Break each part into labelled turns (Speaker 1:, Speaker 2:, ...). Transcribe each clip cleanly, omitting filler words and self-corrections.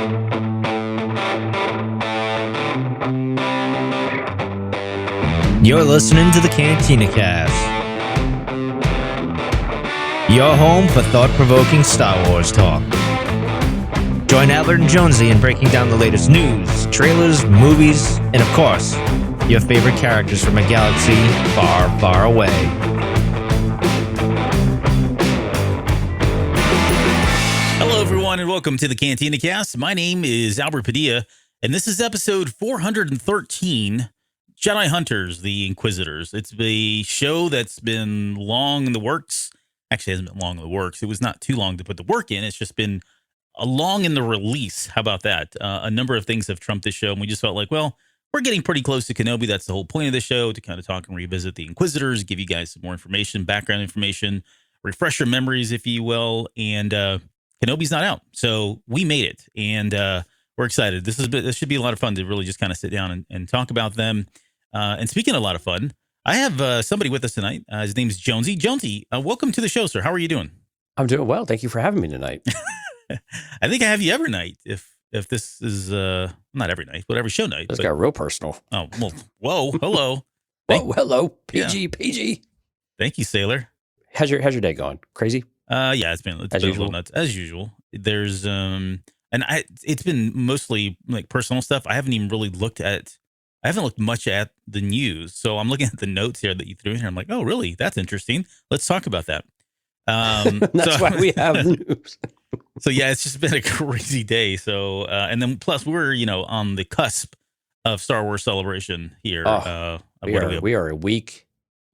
Speaker 1: You're listening to the Cantina Cast, your home for thought-provoking Star Wars talk. Join Albert and Jonesy in breaking down the latest news, trailers, movies, and of course, your favorite characters from a galaxy far, far away.
Speaker 2: Hello, everyone, and welcome to the Cantina Cast. My name is Albert Padilla, and this is episode 413, Jedi Hunters, the Inquisitors. It's a show that's been long in the works. Actually, it hasn't been long in the works. It was not too long to put the work in. It's just been long in the release. How about that? A number of things have trumped this show, and we just felt like, well, we're getting pretty close to Kenobi. That's the whole point of the show, to kind of talk and revisit the Inquisitors, give you guys some more information, background information, refresh your memories, if you will. And Kenobi's not out, so we made it, and we're excited. This should be a lot of fun to really just kind of sit down and talk about them. And speaking of a lot of fun, I have somebody with us tonight. His name's Jonesy. Jonesy, welcome to the show, sir. How are you doing?
Speaker 3: I'm doing well. Thank you for having me tonight.
Speaker 2: I think I have you every night. If this is not every night, but every show night.
Speaker 3: This got real personal.
Speaker 2: Oh, well, whoa, hello.
Speaker 3: Hello, PG.
Speaker 2: Thank you, Sailor.
Speaker 3: How's your day going? Crazy?
Speaker 2: Yeah, it's been a little nuts as usual. There's it's been mostly like personal stuff. I haven't looked much at the news, so I'm looking at the notes here that you threw in here. I'm like, oh, really? That's interesting. Let's talk about that.
Speaker 3: That's why we have the news.
Speaker 2: So yeah, it's just been a crazy day. So and then plus we're on the cusp of Star Wars Celebration here.
Speaker 3: We are a week.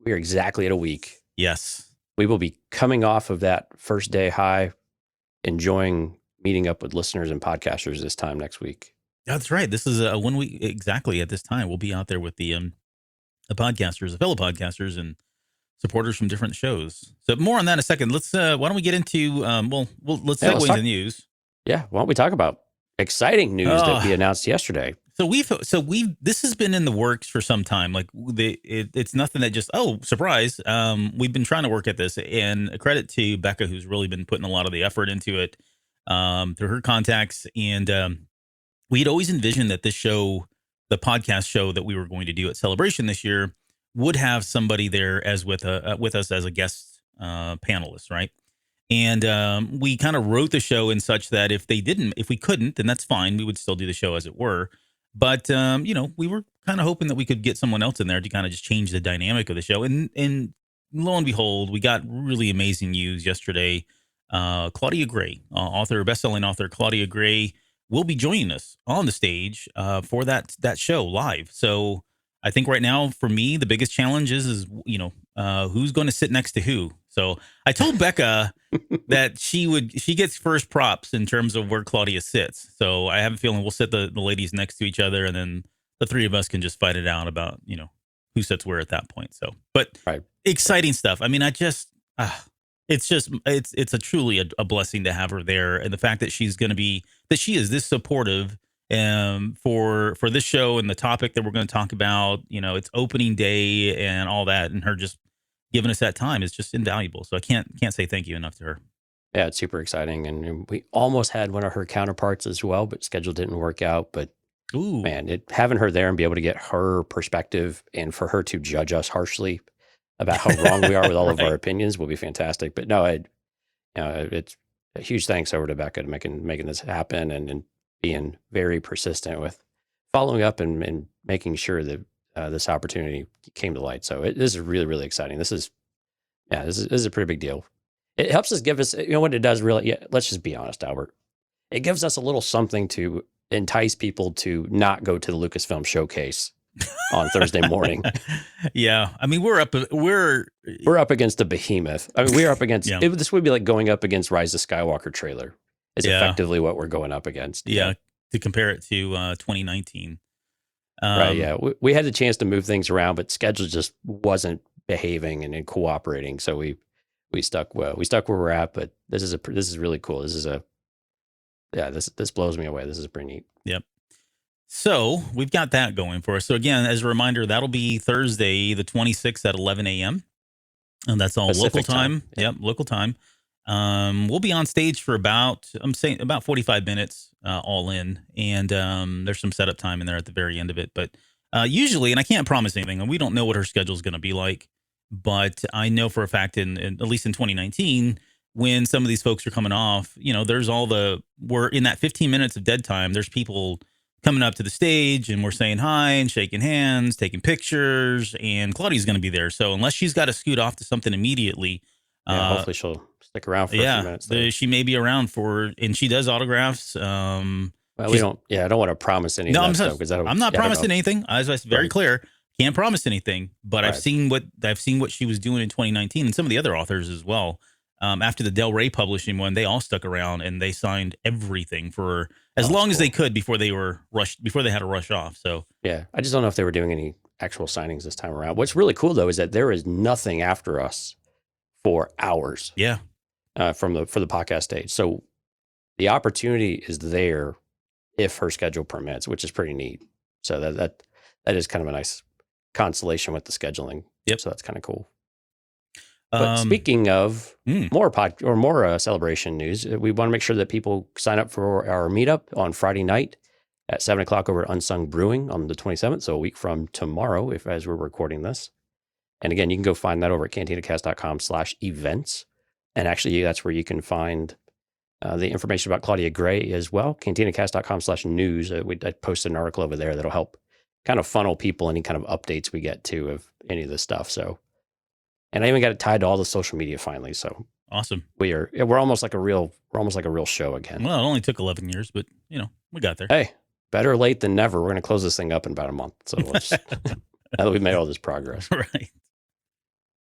Speaker 3: We are exactly at a week.
Speaker 2: Yes,
Speaker 3: we will be coming off of that first day high, enjoying meeting up with listeners and podcasters this time next week.
Speaker 2: That's right. This is 1 week exactly at this time. We'll be out there with the podcasters, the fellow podcasters, and supporters from different shows. So more on that in a second. Let's why don't we get into let's segue into the news.
Speaker 3: Yeah, why don't we talk about exciting news that we announced yesterday?
Speaker 2: So this has been in the works for some time. Like it's nothing that just surprise. We've been trying to work at this, and a credit to Becca, who's really been putting a lot of the effort into it through her contacts. And we'd always envisioned that this show, the podcast show that we were going to do at Celebration this year, would have somebody there as with us as a guest panelist, right? And we kind of wrote the show in such that if we couldn't, then that's fine. We would still do the show as it were. But we were kind of hoping that we could get someone else in there to kind of just change the dynamic of the show. And lo and behold, we got really amazing news yesterday. Claudia Gray, best-selling author Claudia Gray, will be joining us on the stage for that show live. So I think right now for me, the biggest challenge is who's going to sit next to who. So I told Becca that she gets first props in terms of where Claudia sits. So I have a feeling we'll sit the ladies next to each other, and then the three of us can just fight it out about who sits where at that point. So, but right. Exciting stuff. I mean, it's a truly a blessing to have her there, and the fact that she is this supportive for this show and the topic that we're going to talk about. It's opening day and all that, and her just giving us that time is just invaluable. So I can't say thank you enough to her.
Speaker 3: Yeah, it's super exciting, and we almost had one of her counterparts as well, but schedule didn't work out. But man, having her there and be able to get her perspective and for her to judge us harshly about how wrong we are with all of our opinions will be fantastic. But no, it's a huge thanks over to Becca to making this happen and being very persistent with following up and making sure that this opportunity came to light. So this is really, really exciting. This is a pretty big deal. It helps us give us, what it does really. Yeah, let's just be honest, Albert. It gives us a little something to entice people to not go to the Lucasfilm showcase on Thursday morning.
Speaker 2: Yeah, I mean we're up
Speaker 3: against a behemoth. I mean we're up against. Yeah. This would be like going up against Rise of Skywalker trailer. Is effectively what we're going up against.
Speaker 2: Yeah, to compare it to 2019.
Speaker 3: Right. Yeah, we had the chance to move things around, but schedule just wasn't behaving and cooperating. So we stuck where we're at. But this is really cool. This blows me away. This is pretty neat.
Speaker 2: Yep. So we've got that going for us. So again, as a reminder, that'll be Thursday, the 26th at 11 a.m. And that's all Pacific local time. Yep, local time. We'll be on stage for about 45 minutes, all in. And there's some setup time in there at the very end of it. But usually, and I can't promise anything, and we don't know what her schedule is going to be like, but I know for a fact in at least in 2019, when some of these folks are coming off, there's we're in that 15 minutes of dead time. There's people coming up to the stage and we're saying hi and shaking hands, taking pictures, and Claudia's going to be there. So unless she's got to scoot off to something immediately,
Speaker 3: hopefully she'll stick around for a few minutes.
Speaker 2: She may be around and she does autographs.
Speaker 3: Well, I don't want to promise anything. No,
Speaker 2: I'm not promising anything. As I was very clear, can't promise anything, but I've seen what she was doing in 2019 and some of the other authors as well. After the Del Rey publishing one, they all stuck around and they signed everything for as long as they could before they had to rush off. So
Speaker 3: yeah, I just don't know if they were doing any actual signings this time around. What's really cool though is that there is nothing after us for hours.
Speaker 2: Yeah,
Speaker 3: for the podcast stage. So the opportunity is there if her schedule permits, which is pretty neat. So that is kind of a nice consolation with the scheduling.
Speaker 2: Yep.
Speaker 3: So that's kind of cool. But speaking of more celebration news, we want to make sure that people sign up for our meetup on Friday night at 7:00 over at Unsung Brewing on the 27th. So a week from tomorrow, as we're recording this. And again, you can go find that over at cantinacast.com/events. And actually, that's where you can find the information about Claudia Gray as well. Cantinacast.com/news. I posted an article over there that'll help kind of funnel people any kind of updates we get to of any of this stuff. So. And I even got it tied to all the social media finally. So
Speaker 2: awesome.
Speaker 3: We're almost like a real show again.
Speaker 2: Well, it only took 11 years, but we got there.
Speaker 3: Hey, better late than never. We're going to close this thing up in about a month. So let's, now that we've made all this progress.
Speaker 2: Right.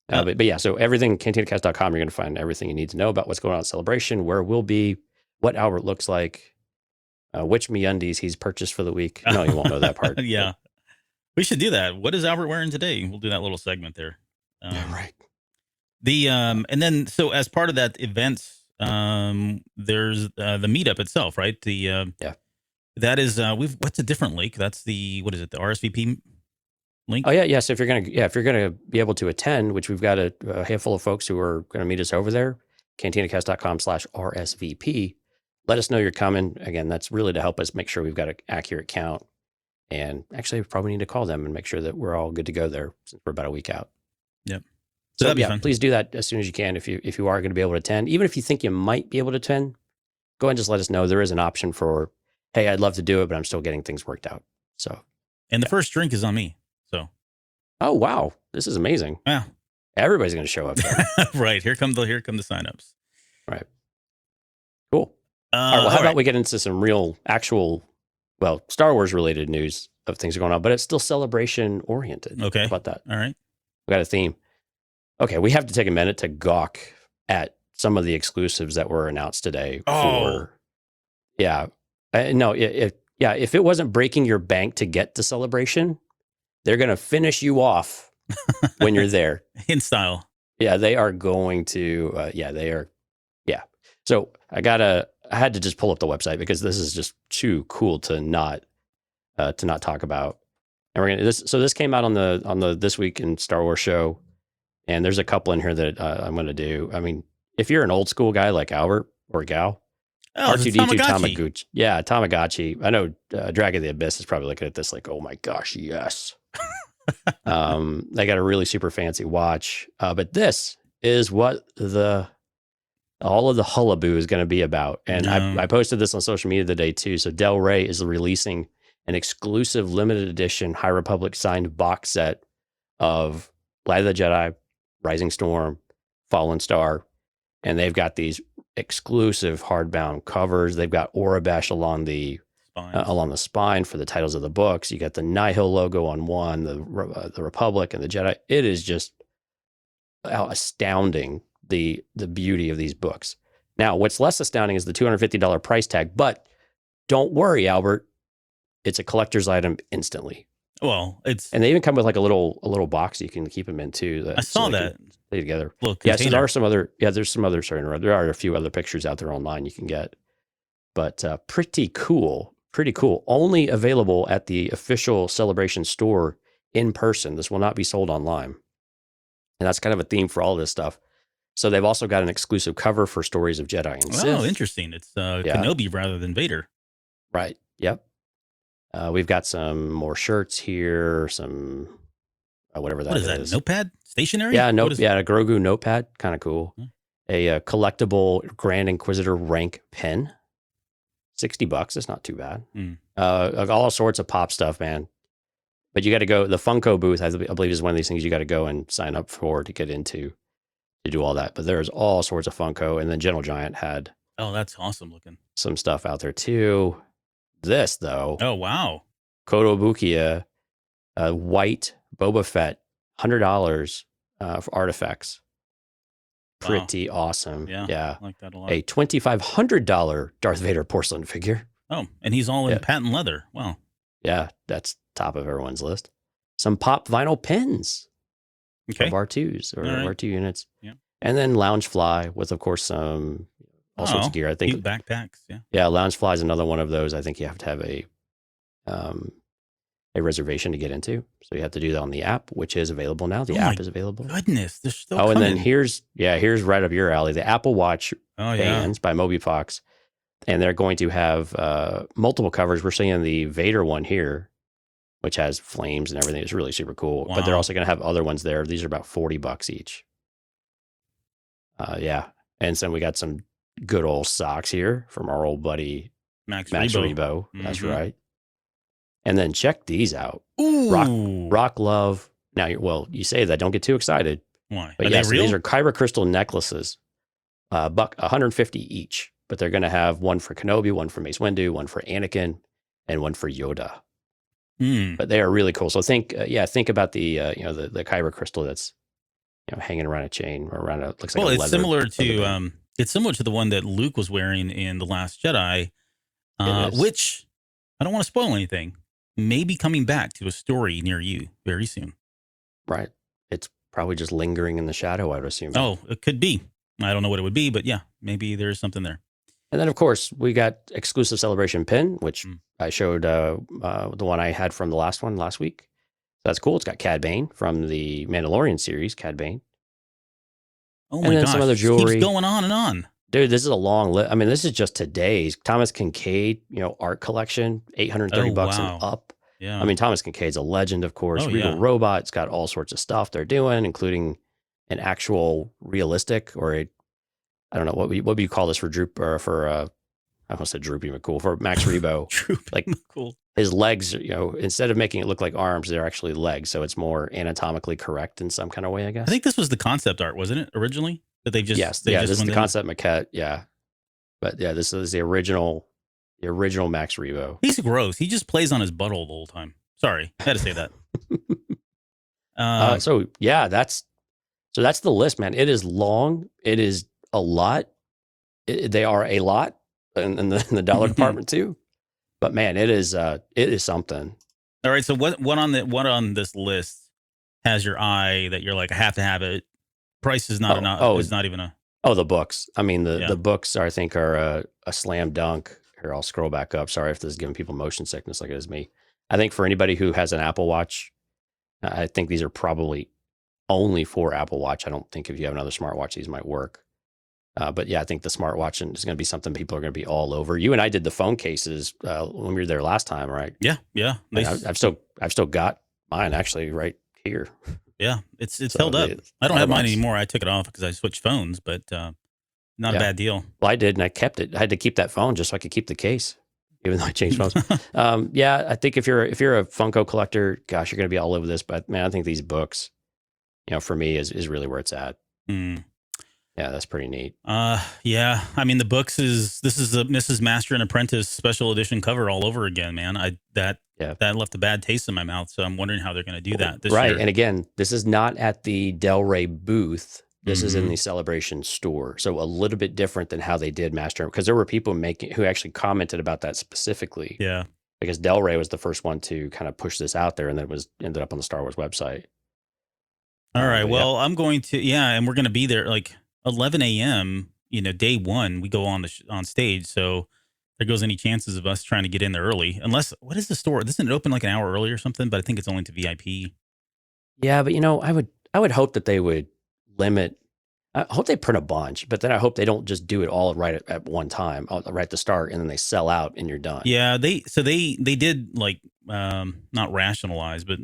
Speaker 3: But yeah, so everything, cantinacast.com, you're going to find everything you need to know about what's going on at Celebration, where we'll be, what Albert looks like, which MeUndies he's purchased for the week. No, you won't know that part.
Speaker 2: Yeah. But we should do that. What is Albert wearing today? We'll do that little segment there.
Speaker 3: Right.
Speaker 2: And then so as part of that event, there's the meetup itself, right? That is what's a different link? That's the RSVP link?
Speaker 3: Oh yeah. So if you're gonna be able to attend, which we've got a handful of folks who are going to meet us over there, cantinacast.com/RSVP. Let us know you're coming. Again, that's really to help us make sure we've got an accurate count. And actually, we probably need to call them and make sure that we're all good to go there since we're about a week out.
Speaker 2: Yep.
Speaker 3: So yeah, please do that as soon as you can. If you are going to be able to attend, even if you think you might be able to attend, go ahead and just let us know. There is an option for, hey, I'd love to do it, but I'm still getting things worked out. So,
Speaker 2: and the first drink is on me. So,
Speaker 3: oh wow, this is amazing.
Speaker 2: Yeah,
Speaker 3: everybody's going to show up.
Speaker 2: Right, here come the signups.
Speaker 3: Right, cool. All right, well, how about we get into some actual Star Wars related news of things going on, but it's still celebration oriented.
Speaker 2: Okay,
Speaker 3: how about that?
Speaker 2: All right.
Speaker 3: We got a theme. Okay, we have to take a minute to gawk at some of the exclusives that were announced today. If it wasn't breaking your bank to get to Celebration, they're going to finish you off when you're there.
Speaker 2: In style.
Speaker 3: Yeah, they are going to, they are. Yeah. So I had to just pull up the website because this is just too cool to not talk about. And we're gonna this came out on the This Week in Star Wars show, and there's a couple in here that I'm going to do. I mean, if you're an old school guy like Albert or Gal, R2D2 Tamagotchi. Yeah, Tamagotchi. I know Dragon of the Abyss is probably looking at this like, oh my gosh, yes. They got a really super fancy watch, but this is what all of the hullaboo is going to be about. And I posted this on social media the day too. So Del Rey is releasing an exclusive limited edition High Republic signed box set of Light of the Jedi, Rising Storm, Fallen Star. And they've got these exclusive hardbound covers. They've got Aurebesh along the spine for the titles of the books. You got the Nihil logo on one, the Republic and the Jedi. It is just astounding, the beauty of these books. Now, what's less astounding is the $250 price tag, but don't worry, Albert. It's a collector's item instantly.
Speaker 2: Well,
Speaker 3: and they even come with like a little box you can keep them in too.
Speaker 2: I saw that.
Speaker 3: Stay together.
Speaker 2: Look,
Speaker 3: so there are some other. Yeah, there's some other. There are a few other pictures out there online you can get, but pretty cool. Pretty cool. Only available at the official Celebration store in person. This will not be sold online, and that's kind of a theme for all this stuff. So they've also got an exclusive cover for Stories of Jedi and Sith.
Speaker 2: Oh, interesting. It's Kenobi rather than Vader.
Speaker 3: Right. Yep. We've got some more shirts here, some whatever that is.
Speaker 2: What is that? Notepad? Stationery?
Speaker 3: Yeah, a Grogu notepad. Kind of cool. A collectible Grand Inquisitor rank pen. $60. It's not too bad. All sorts of pop stuff, man. But you got to go. The Funko booth, I believe, is one of these things you got to go and sign up for to get into to do all that. But there's all sorts of Funko. And then Gentle Giant had.
Speaker 2: Oh, that's awesome looking.
Speaker 3: Some stuff out there too. This, though.
Speaker 2: Oh, wow.
Speaker 3: Kotobukiya, white Boba Fett, $100 for artifacts. Pretty awesome. Yeah.
Speaker 2: I like that a lot.
Speaker 3: A $2,500 Darth Vader porcelain figure.
Speaker 2: Oh, and he's all in patent leather. Wow.
Speaker 3: Yeah, that's top of everyone's list. Some pop vinyl pins.
Speaker 2: Okay.
Speaker 3: Of R2s or R2 units.
Speaker 2: Yeah.
Speaker 3: And then Loungefly with, of course, some all sorts of gear. I think
Speaker 2: cute backpacks. Yeah.
Speaker 3: Yeah, Loungefly is another one of those. I think you have to have a reservation to get into. So you have to do that on the app, which is available now. The app is available.
Speaker 2: Goodness, they're still
Speaker 3: coming. And then here's right up your alley. The Apple Watch bands by Moby Fox. And they're going to have multiple covers. We're seeing the Vader one here, which has flames and everything. It's really super cool. Wow. But they're also going to have other ones there. These are about $40 each. And so we got some good old socks here from our old buddy
Speaker 2: Max
Speaker 3: Rebo.
Speaker 2: Mm-hmm.
Speaker 3: That's right. And then check these out.
Speaker 2: Ooh.
Speaker 3: Rock Love. Now, you say that. Don't get too excited.
Speaker 2: Why?
Speaker 3: But yes, these are Kyber crystal necklaces. $150 each. But they're going to have one for Kenobi, one for Mace Windu, one for Anakin, and one for Yoda. But they are really cool. So think about the the Kyber crystal that's hanging around a chain or around looks like a leather.
Speaker 2: It's similar to the one that Luke was wearing in The Last Jedi, which I don't want to spoil anything. May be coming back to a story near you very soon.
Speaker 3: Right. It's probably just lingering in the shadow, I would assume.
Speaker 2: Oh, it could be. I don't know what it would be, but yeah, maybe there's something there.
Speaker 3: And then, of course, we got exclusive celebration pin, which I showed the one I had from the last week. So that's cool. It's got Cad Bane from the Mandalorian series, Cad Bane.
Speaker 2: Oh my gosh,
Speaker 3: some other jewelry.
Speaker 2: Keeps going on and on.
Speaker 3: Dude, this is a long list. I mean, this is just today's Thomas Kincaid, art collection, $830 and up.
Speaker 2: Yeah.
Speaker 3: I mean, Thomas Kincaid's a legend, of course. Regal Robot, it's got all sorts of stuff they're doing, including an actual realistic I don't know, what would you call this for Droop or for I almost said Droopy McCool, for Max Rebo.
Speaker 2: Like McCool.
Speaker 3: His legs, instead of making it look like arms, they're actually legs, so it's more anatomically correct in some kind of way, I guess.
Speaker 2: I think this was the concept art, wasn't it, originally? That they've just
Speaker 3: this is the concept maquette, yeah. But yeah, this is the original Max Rebo.
Speaker 2: He's gross. He just plays on his butthole the whole time. Sorry, I had to say that.
Speaker 3: That's the list, man. It is long. It is a lot. They are a lot in the dollar department too. But man, it is something.
Speaker 2: All right. So what on this list has your eye that you're like, I have to have it? Price is not enough. It's not even a.
Speaker 3: Oh, the books. I mean, the books I think are a slam dunk. Here, I'll scroll back up. Sorry if this is giving people motion sickness like it is me. I think for anybody who has an Apple Watch, I think these are probably only for Apple Watch. I don't think if you have another smartwatch, these might work. But yeah, I think the smartwatch is going to be something people are going to be all over. You and I did the phone cases when we were there last time, right?
Speaker 2: Yeah.
Speaker 3: Nice. I've still got mine actually right here.
Speaker 2: Yeah, it's held up. I don't have mine anymore. I took it off because I switched phones, but not a bad deal.
Speaker 3: Well, I did, and I kept it. I had to keep that phone just so I could keep the case, even though I changed phones. I think if you're a Funko collector, gosh, you're going to be all over this. But man, I think these books, for me, is really where it's at. Yeah, that's pretty neat.
Speaker 2: Yeah. I mean, the books this is a Mrs. Master and Apprentice special edition cover all over again, man. That left a bad taste in my mouth. So I'm wondering how they're going to do that this year.
Speaker 3: And again, this is not at the Del Rey booth. This is in the Celebration store. So a little bit different than how they did Master, because there were people who actually commented about that specifically.
Speaker 2: Yeah.
Speaker 3: Because Del Rey was the first one to kind of push this out there, and then it ended up on the Star Wars website.
Speaker 2: All right. Well, I'm going to, and we're going to be there like 11 a.m., day one, we go on stage. So there goes any chances of us trying to get in there early. Unless, what is the store? Doesn't it open like an hour early or something? But I think it's only to VIP.
Speaker 3: Yeah, but I would hope that they would limit. I hope they print a bunch, but then I hope they don't just do it all right at one time, right at the start, and then they sell out and you're done.
Speaker 2: Yeah, they did like not rationalize, but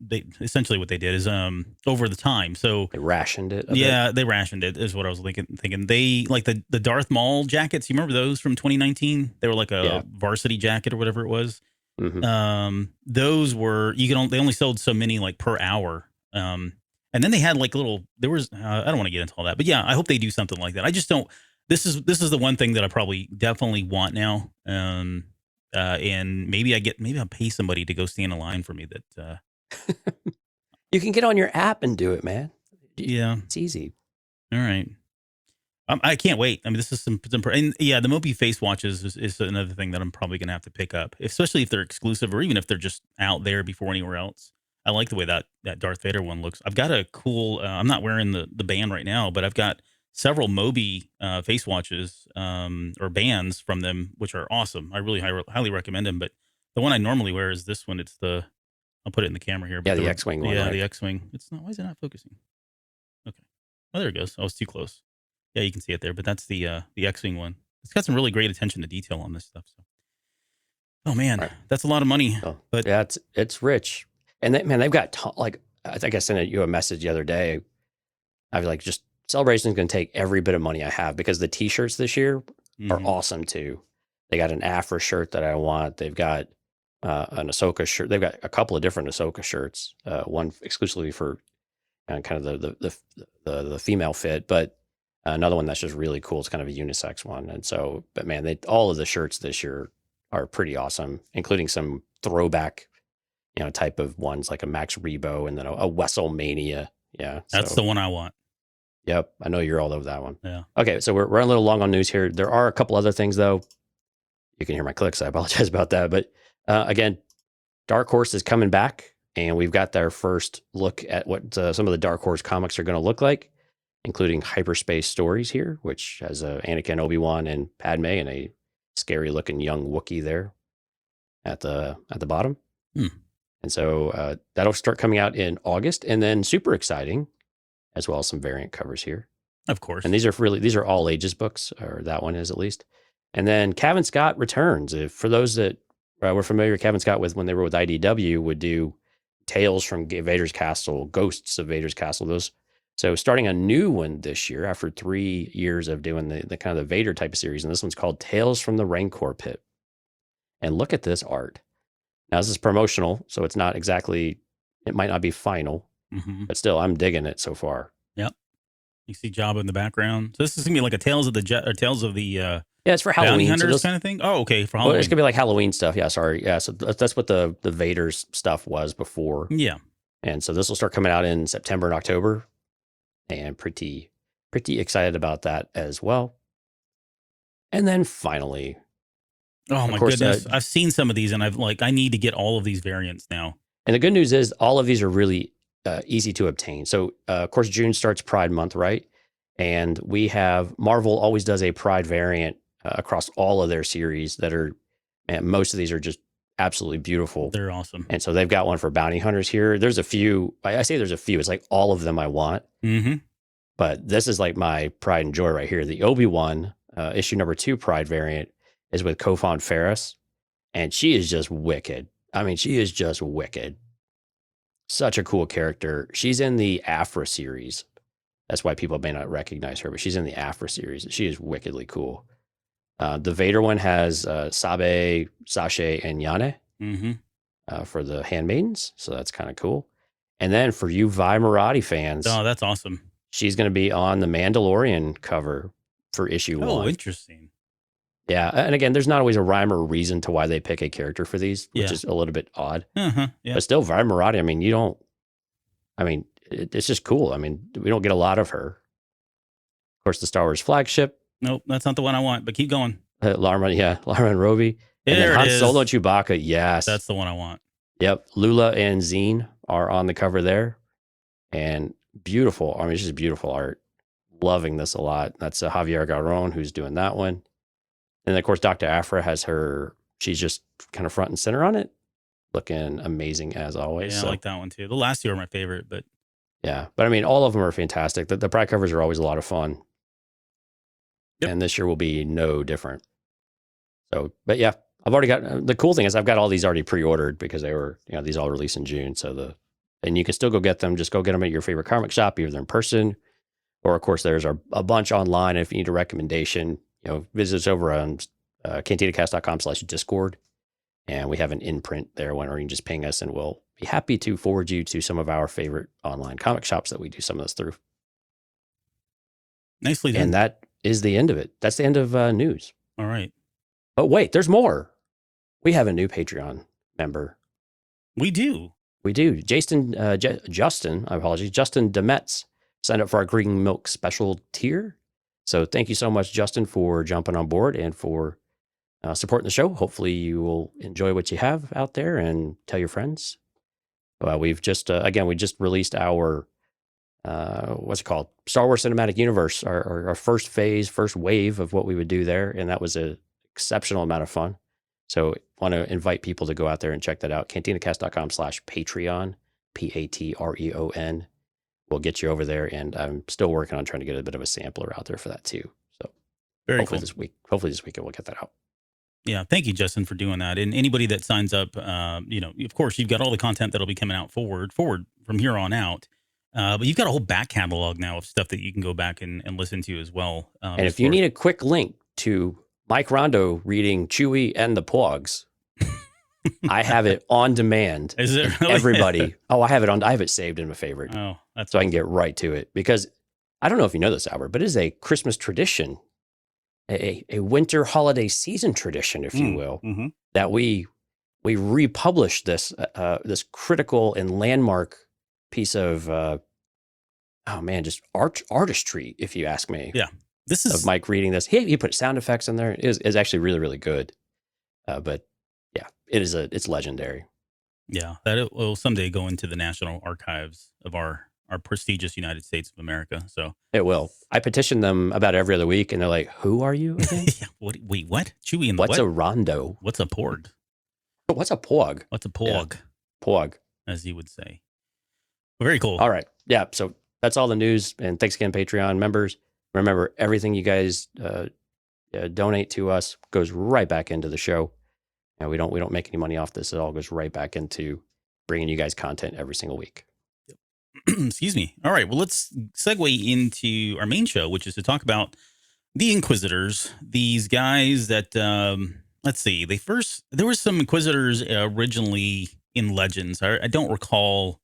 Speaker 2: they essentially what they did is over the time. So
Speaker 3: they rationed it.
Speaker 2: They rationed it is what I was thinking. They like the Darth Maul jackets. You remember those from 2019? They were like a varsity jacket or whatever it was.
Speaker 3: Mm-hmm.
Speaker 2: Those were they only sold so many like per hour. And then they had like there was, I don't want to get into all that, but yeah, I hope they do something like that. I just don't, this is the one thing that I probably definitely want now. And maybe I'll pay somebody to go stand in line for me that,
Speaker 3: you can get on your app and do it, man.
Speaker 2: Yeah.
Speaker 3: It's easy.
Speaker 2: All right. I can't wait. I mean, this is some and yeah, the Moby face watches is another thing that I'm probably going to have to pick up, especially if they're exclusive or even if they're just out there before anywhere else. I like the way that Darth Vader one looks. I've got a cool, I'm not wearing the band right now, but I've got several Moby face watches or bands from them, which are awesome. I really highly recommend them. But the one I normally wear is this one. It's I'll put it in the camera here.
Speaker 3: Yeah, the X-Wing one.
Speaker 2: Yeah,
Speaker 3: right?
Speaker 2: the X-Wing. Why is it not focusing? Okay. Oh, there it goes. Oh, it's too close. Yeah, you can see it there, but that's the X-Wing one. It's got some really great attention to detail on this stuff. So, oh man, that's a lot of money.
Speaker 3: Oh,
Speaker 2: but
Speaker 3: yeah, it's rich. And they've got like I think I sent you a message the other day. I was like, just Celebration's going to take every bit of money I have because the T-shirts this year are awesome too. They got an Afra shirt that I want. They've got an Ahsoka shirt. They've got a couple of different Ahsoka shirts. One exclusively for kind of the female fit, but another one that's just really cool. It's kind of a unisex one. And so, but man, all of the shirts this year are pretty awesome, including some throwback, type of ones like a Max Rebo and then a WrestleMania. Yeah.
Speaker 2: That's the one I want.
Speaker 3: Yep. I know you're all over that one.
Speaker 2: Yeah.
Speaker 3: Okay. So we're running a little long on news here. There are a couple other things though. You can hear my clicks. I apologize about that. But again, Dark Horse is coming back and we've got their first look at what some of the Dark Horse comics are going to look like, including Hyperspace Stories here, which has Anakin, Obi-Wan, and Padme and a scary looking young Wookiee there at the bottom. And so that'll start coming out in August, and then super exciting, as well as some variant covers here.
Speaker 2: Of course.
Speaker 3: And these are all ages books, or that one is at least. And then Cavan Scott returns. For those that were familiar with Cavan Scott when they were with IDW, would do Tales from Vader's Castle, Ghosts of Vader's Castle. Those. So starting a new one this year after 3 years of doing the kind of the Vader type of series, and this one's called Tales from the Rancor Pit. And look at this art. Now, this is promotional, so it's not exactly, it might not be final, but still, I'm digging it so far.
Speaker 2: Yep. You see Jabba in the background. So this is going to be like a Tales of the
Speaker 3: yeah, it's for Halloween.
Speaker 2: Hunters kind of thing? Oh, okay, for Halloween.
Speaker 3: Well, it's going to be like Halloween stuff. Yeah, sorry. Yeah, so that's what the Vader's stuff was before.
Speaker 2: Yeah.
Speaker 3: And so this will start coming out in September and October, and pretty excited about that as well. And then finally...
Speaker 2: Oh my goodness. I've seen some of these and I need to get all of these variants now.
Speaker 3: And the good news is all of these are really easy to obtain. So of course, June starts Pride Month, right? And Marvel always does a Pride variant across all of their series and most of these are just absolutely beautiful.
Speaker 2: They're awesome.
Speaker 3: And so they've got one for bounty hunters here. There's a few, I say there's a few, it's like all of them I want. But this is like my pride and joy right here. The Obi-Wan issue number 2 Pride variant is with Kofan Ferris, and she is just wicked. I mean, she is just wicked. Such a cool character. She's in the Afra series. That's why people may not recognize her, but she's in the Afra series. She is wickedly cool. The Vader one has Sabe, Sashay, and Yane for the Handmaidens, so that's kind of cool. And then for you Vi Marathi fans,
Speaker 2: oh, that's awesome.
Speaker 3: She's going to be on the Mandalorian cover for issue 1.
Speaker 2: Oh, interesting.
Speaker 3: Yeah, and again, there's not always a rhyme or reason to why they pick a character for these, which is a little bit odd.
Speaker 2: Yeah.
Speaker 3: But still, Vi Marathi, it's just cool. I mean, we don't get a lot of her. Of course, the Star Wars flagship.
Speaker 2: Nope, that's not the one I want, but keep going.
Speaker 3: Lara and Roby. And then Han Solo and Chewbacca, yes.
Speaker 2: That's the one I want.
Speaker 3: Yep, Lula and Zine are on the cover there. And beautiful. I mean, it's just beautiful art. Loving this a lot. That's Javier Garron who's doing that one. And of course, Dr. Afra has she's just kind of front and center on it. Looking amazing as always.
Speaker 2: Yeah, I like that one too. The last two are my favorite, but
Speaker 3: Yeah. But I mean, all of them are fantastic. The pride covers are always a lot of fun. Yep. And this year will be no different. So, but yeah, I've already got, the cool thing is I've got all these already pre-ordered because they were, these all released in June. So and you can still go get them. Just go get them at your favorite comic shop, either in person, or of course there's a bunch online. If you need a recommendation, visit us over on cantinacast.com/Discord. And we have an imprint there or you can just ping us and we'll be happy to forward you to some of our favorite online comic shops that we do some of this through.
Speaker 2: Nicely done.
Speaker 3: And that is the end of it. That's the end of news.
Speaker 2: All right.
Speaker 3: But wait, there's more. We have a new Patreon member.
Speaker 2: We do.
Speaker 3: Justin Demetz signed up for our Green Milk special tier. So thank you so much, Justin, for jumping on board and for supporting the show. Hopefully you will enjoy what you have out there and tell your friends. We've just, we just released our, what's it called? Star Wars Cinematic Universe, our first phase, first wave of what we would do there. And that was an exceptional amount of fun. So want to invite people to go out there and check that out. Cantinacast.com/Patreon, Patreon. We'll get you over there. And I'm still working on trying to get a bit of a sampler out there for that too. So hopefully this weekend we'll get that out.
Speaker 2: Yeah, thank you, Justin, for doing that. And anybody that signs up, of course, you've got all the content that'll be coming out forward from here on out. But you've got a whole back catalog now of stuff that you can go back and listen to as well.
Speaker 3: And if you need a quick link to Mike Rondo reading Chewie and the Pogs, I have it on demand.
Speaker 2: Is it really?
Speaker 3: Everybody? Oh, I have it saved in my favorite.
Speaker 2: Oh, that's
Speaker 3: so awesome. I can get right to it because I don't know if you know this, Albert, but it is a Christmas tradition. A winter holiday season tradition, if you will, that we republish this this critical and landmark piece of just artistry, if you ask me.
Speaker 2: Yeah, this is
Speaker 3: of Mike reading this. He put sound effects in there. It is actually really, really good. But yeah, it's legendary.
Speaker 2: Yeah, that it will someday go into the National Archives of our prestigious United States of America. So
Speaker 3: it will. I petition them about every other week, and they're like, "Who are you again?"
Speaker 2: Yeah, wait, what? Chewie and
Speaker 3: what's a rondo?
Speaker 2: What's a porg?
Speaker 3: What's a pog?
Speaker 2: What's a pog?
Speaker 3: Yeah. Pog,
Speaker 2: as you would say. Very cool.
Speaker 3: All right, yeah. So that's all the news, and thanks again, Patreon members. Remember, everything you guys donate to us goes right back into the show, and we don't make any money off this. It all goes right back into bringing you guys content every single week.
Speaker 2: Excuse me. All right. Well, let's segue into our main show, which is to talk about the Inquisitors. These guys that, let's see, there were some Inquisitors originally in Legends. I don't recall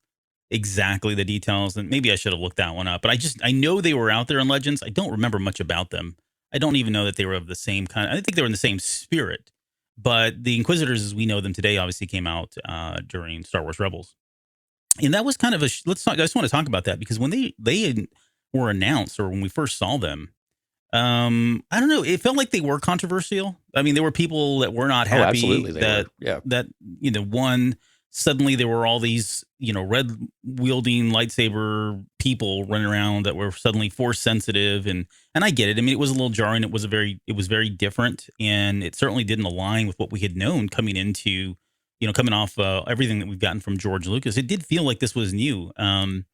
Speaker 2: exactly the details, and maybe I should have looked that one up, but I know they were out there in Legends. I don't remember much about them. I don't even know that they were of the same kind. I think they were in the same spirit, but the Inquisitors, as we know them today, obviously came out during Star Wars Rebels. And that was kind of I just want to talk about that because when they were announced or when we first saw them, I don't know, it felt like they were controversial. I mean, there were people that were not happy
Speaker 3: absolutely
Speaker 2: that one, suddenly there were all these, red wielding lightsaber people running around that were suddenly force sensitive. And I get it. I mean, it was a little jarring. It was very different. And it certainly didn't align with what we had known coming into, coming off everything that we've gotten from George Lucas. It did feel like this was new. And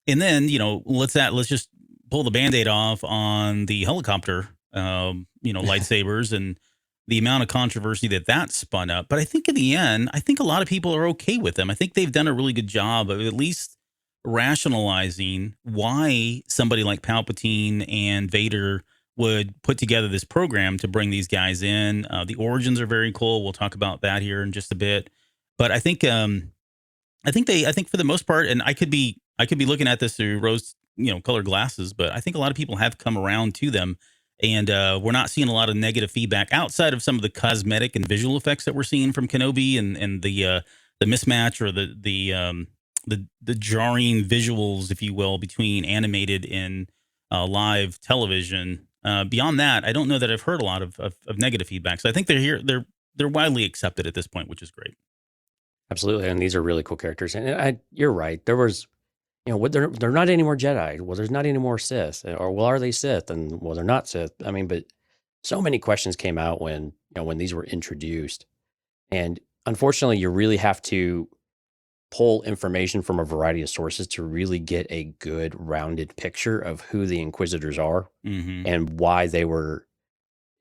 Speaker 2: then, let's just pull the Band-Aid off on the helicopter, lightsabers and the amount of controversy that spun up. But I think in the end, a lot of people are okay with them. I think they've done a really good job of at least rationalizing why somebody like Palpatine and Vader would put together this program to bring these guys in. The origins are very cool. We'll talk about that here in just a bit. But I think for the most part, and I could be looking at this through rose, colored glasses, but I think a lot of people have come around to them, and we're not seeing a lot of negative feedback outside of some of the cosmetic and visual effects that we're seeing from Kenobi and the mismatch or the jarring visuals, if you will, between animated and live television. Beyond that, I don't know that I've heard a lot of negative feedback. So I think they're widely accepted at this point, which is great.
Speaker 3: Absolutely, and these are really cool characters. And you're right. There was, they're not any more Jedi. Well, there's not any more Sith. Or well, are they Sith? And well, they're not Sith. I mean, but so many questions came out when these were introduced, and unfortunately, you really have to pull information from a variety of sources to really get a good rounded picture of who the Inquisitors are and why they were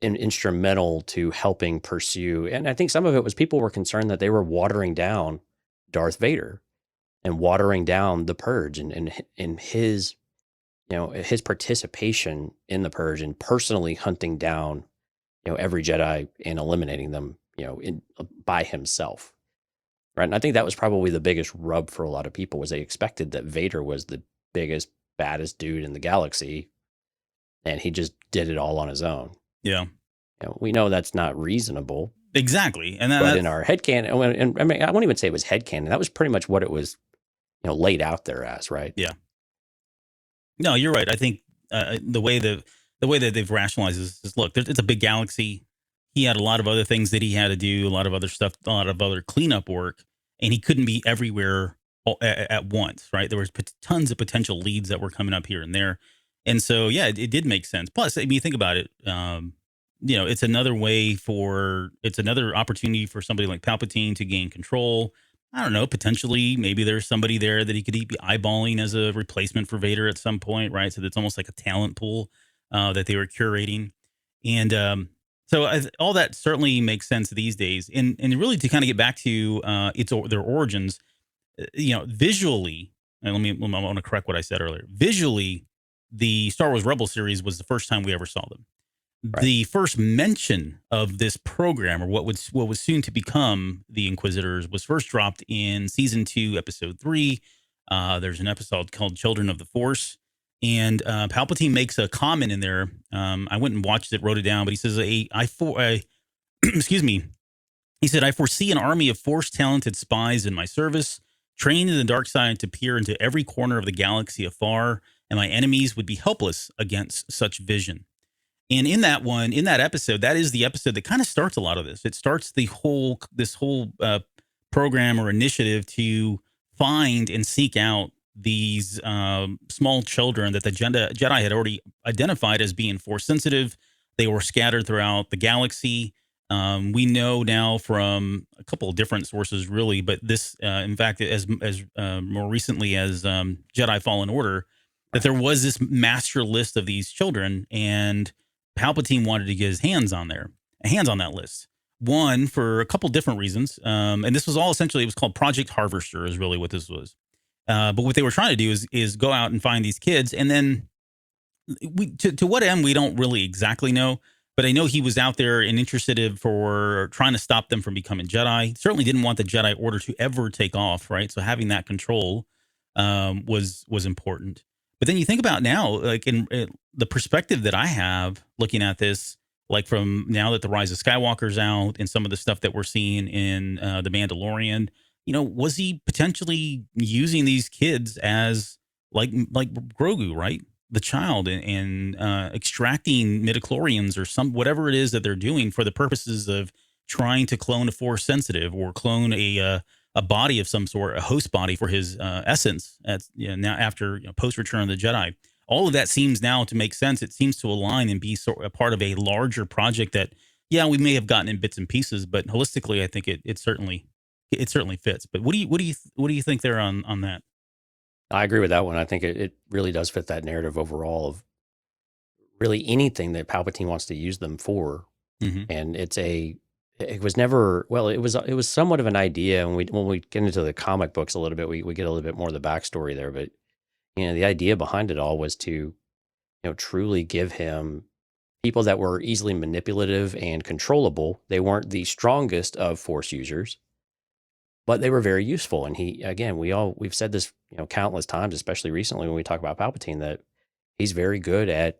Speaker 3: instrumental to helping pursue. And I think some of it was people were concerned that they were watering down Darth Vader and watering down the Purge and his, his participation in the Purge and personally hunting down, every Jedi and eliminating them, by himself. Right. And I think that was probably the biggest rub for a lot of people was they expected that Vader was the biggest, baddest dude in the galaxy. And he just did it all on his own.
Speaker 2: Yeah.
Speaker 3: We know that's not reasonable.
Speaker 2: Exactly. And
Speaker 3: but in our headcanon, and I mean, I won't even say it was headcanon. That was pretty much what it was, laid out there as, right?
Speaker 2: Yeah. No, you're right. I think the way that they've rationalized this is, look, it's a big galaxy. He had a lot of other things that he had to do, a lot of other stuff, a lot of other cleanup work, and he couldn't be everywhere at once, right? There was tons of potential leads that were coming up here and there. And so, yeah, it did make sense. Plus, I mean, you think about it, it's another opportunity for somebody like Palpatine to gain control. I don't know, potentially, maybe there's somebody there that he could be eyeballing as a replacement for Vader at some point, right? So that's almost like a talent pool that they were curating. And so all that certainly makes sense these days. And really to kind of get back to their origins, visually, and I want to correct what I said earlier. Visually, the Star Wars Rebel series was the first time we ever saw them. Right. The first mention of this program, or what was soon to become the Inquisitors, was first dropped in season 2, episode 3. There's an episode called Children of the Force. And Palpatine makes a comment in there. I went and watched it, wrote it down, but he says, excuse me. He said, "I foresee an army of Force-talented spies in my service, trained in the dark side to peer into every corner of the galaxy afar, and my enemies would be helpless against such vision." And in that episode, that is the episode that kind of starts a lot of this. It starts this whole program or initiative to find and seek out these small children that the Jedi had already identified as being Force sensitive. They were scattered throughout the galaxy. We know now from a couple of different sources, really, but this, in fact, as more recently as Jedi Fallen Order, that there was this master list of these children, and Palpatine wanted to get his hands on that list. One, for a couple different reasons, and this was all essentially, it was called Project Harvester, is really what this was. But what they were trying to do is go out and find these kids, and then to what end we don't really exactly know. But I know he was out there and interested for trying to stop them from becoming Jedi. Certainly didn't want the Jedi Order to ever take off, right? So having that control was important. But then you think about now, like in the perspective that I have looking at this, like from now that the Rise of Skywalker's out and some of the stuff that we're seeing in The Mandalorian, was he potentially using these kids as like Grogu, right? The child, and extracting midichlorians or whatever it is that they're doing for the purposes of trying to clone a Force sensitive or clone a body of some sort, a host body for his essence. Now after post Return of the Jedi, all of that seems now to make sense. It seems to align and be a part of a larger project that, we may have gotten in bits and pieces, but holistically, I think it certainly fits. But what do you think there on that?
Speaker 3: I agree with that one. I think it really does fit that narrative overall of really anything that Palpatine wants to use them for. Mm-hmm. And it was never, well, it was somewhat of an idea. And when we get into the comic books a little bit, we get a little bit more of the backstory there. But, the idea behind it all was to, truly give him people that were easily manipulative and controllable. They weren't the strongest of Force users, but they were very useful. And we've said this, countless times, especially recently when we talk about Palpatine, that he's very good at,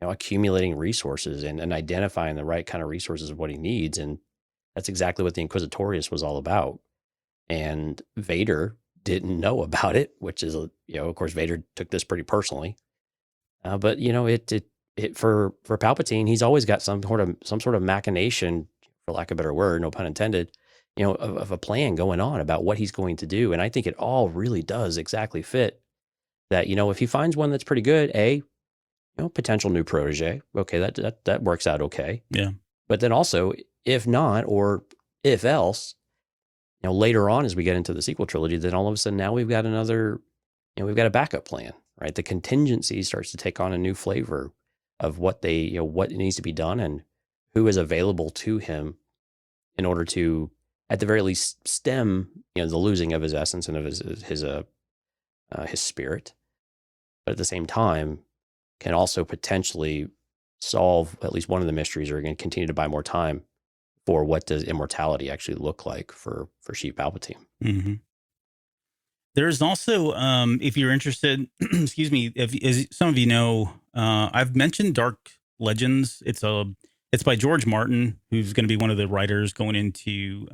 Speaker 3: accumulating resources and identifying the right kind of resources of what he needs. And that's exactly what the Inquisitorious was all about. And Vader didn't know about it, which is, of course, Vader took this pretty personally. But for Palpatine, he's always got some sort of machination, for lack of a better word, no pun intended, of a plan going on about what he's going to do. And I think it all really does exactly fit that, if he finds one that's pretty good, potential new protege, okay, that works out okay.
Speaker 2: Yeah.
Speaker 3: But then also, if not, or if else, later on as we get into the sequel trilogy, then all of a sudden now we've got another, we've got a backup plan, right? The contingency starts to take on a new flavor of what what needs to be done and who is available to him in order to, at the very least, stem, the losing of his essence and of his spirit, but at the same time can also potentially solve at least one of the mysteries, or going to continue to buy more time for what does immortality actually look like for Sheev Palpatine.
Speaker 2: Mm-hmm. There's also, if you're interested, excuse me, as some of you know, I've mentioned Dark Legends. It's by George Martin, who's going to be one of the writers going into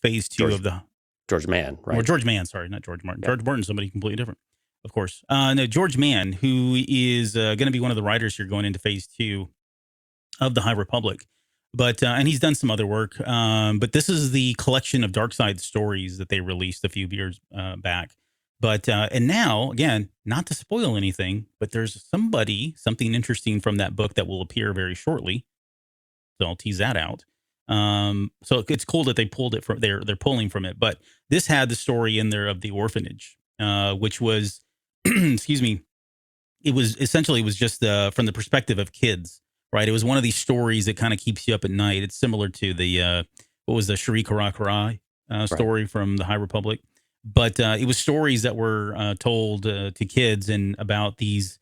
Speaker 2: phase 2 of the
Speaker 3: George Mann, right?
Speaker 2: Or George Mann, sorry, not George Martin. Yeah. George Martin's somebody completely different, of course. No, George Mann, who is going to be one of the writers here going into phase 2 of the High Republic. But and he's done some other work. But this is the collection of Dark Side stories that they released a few years back. But and now, again, not to spoil anything, but there's something interesting from that book that will appear very shortly. So I'll tease that out. So it's cool that they pulled it from they're pulling from it. But this had the story in there of the orphanage, which was, excuse me, it was just from the perspective of kids, right? It was one of these stories that kind of keeps you up at night. It's similar to the what was the Shri Kara Kara story from the High Republic. But it was stories that were told to kids and about these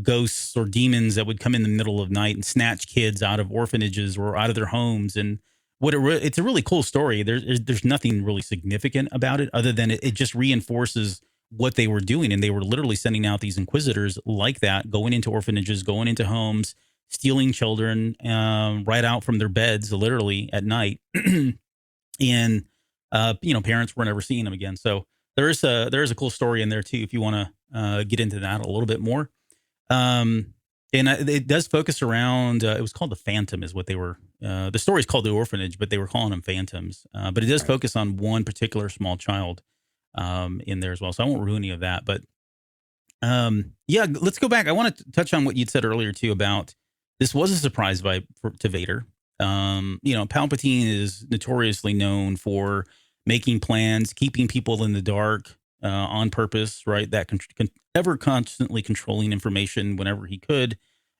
Speaker 2: ghosts or demons that would come in the middle of night and snatch kids out of orphanages or out of their homes. And it's a really cool story. There's nothing really significant about it other than it just reinforces what they were doing. And they were literally sending out these Inquisitors like that, going into orphanages, going into homes, stealing children right out from their beds, literally at night. And parents were never seeing them again. So there is a cool story in there too, if you want to get into that a little bit more. And it does focus around, it was called the Phantom is what they were, the story is called The Orphanage, but they were calling them Phantoms. But it does focus on one particular small child in there as well. So I won't ruin any of that, but let's go back. I want to touch on what you'd said earlier too about this was a surprise to Vader. Palpatine is notoriously known for making plans, keeping people in the dark on purpose, right? That ever constantly controlling information whenever he could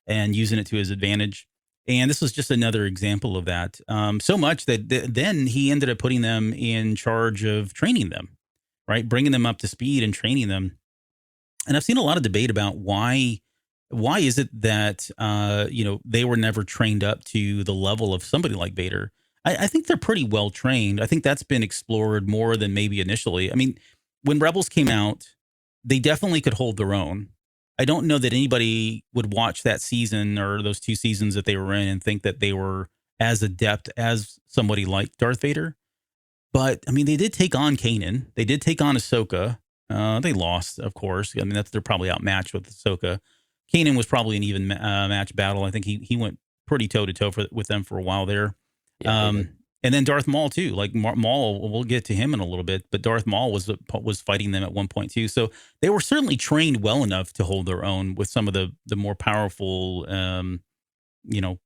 Speaker 2: and using it to his advantage. And this was just another example of that. So much that then he ended up putting them in charge of training them, right? Bringing them up to speed and training them. And I've seen a lot of debate about why is it that, they were never trained up to the level of somebody like Vader? I think they're pretty well trained. I think that's been explored more than maybe initially. I mean, when Rebels came out, they definitely could hold their own. I don't know that anybody would watch that season or those 2 seasons that they were in and think that they were as adept as somebody like Darth Vader. But, I mean, they did take on Kanan. They did take on Ahsoka. They lost, of course. I mean, they're probably outmatched with Ahsoka. Kanan was probably an even match battle. I think he went pretty toe-to-toe with them for a while there. Yeah, and then Darth Maul, too. Like, Maul, we'll get to him in a little bit, but Darth Maul was fighting them at one point, too. So they were certainly trained well enough to hold their own with some of the more powerful,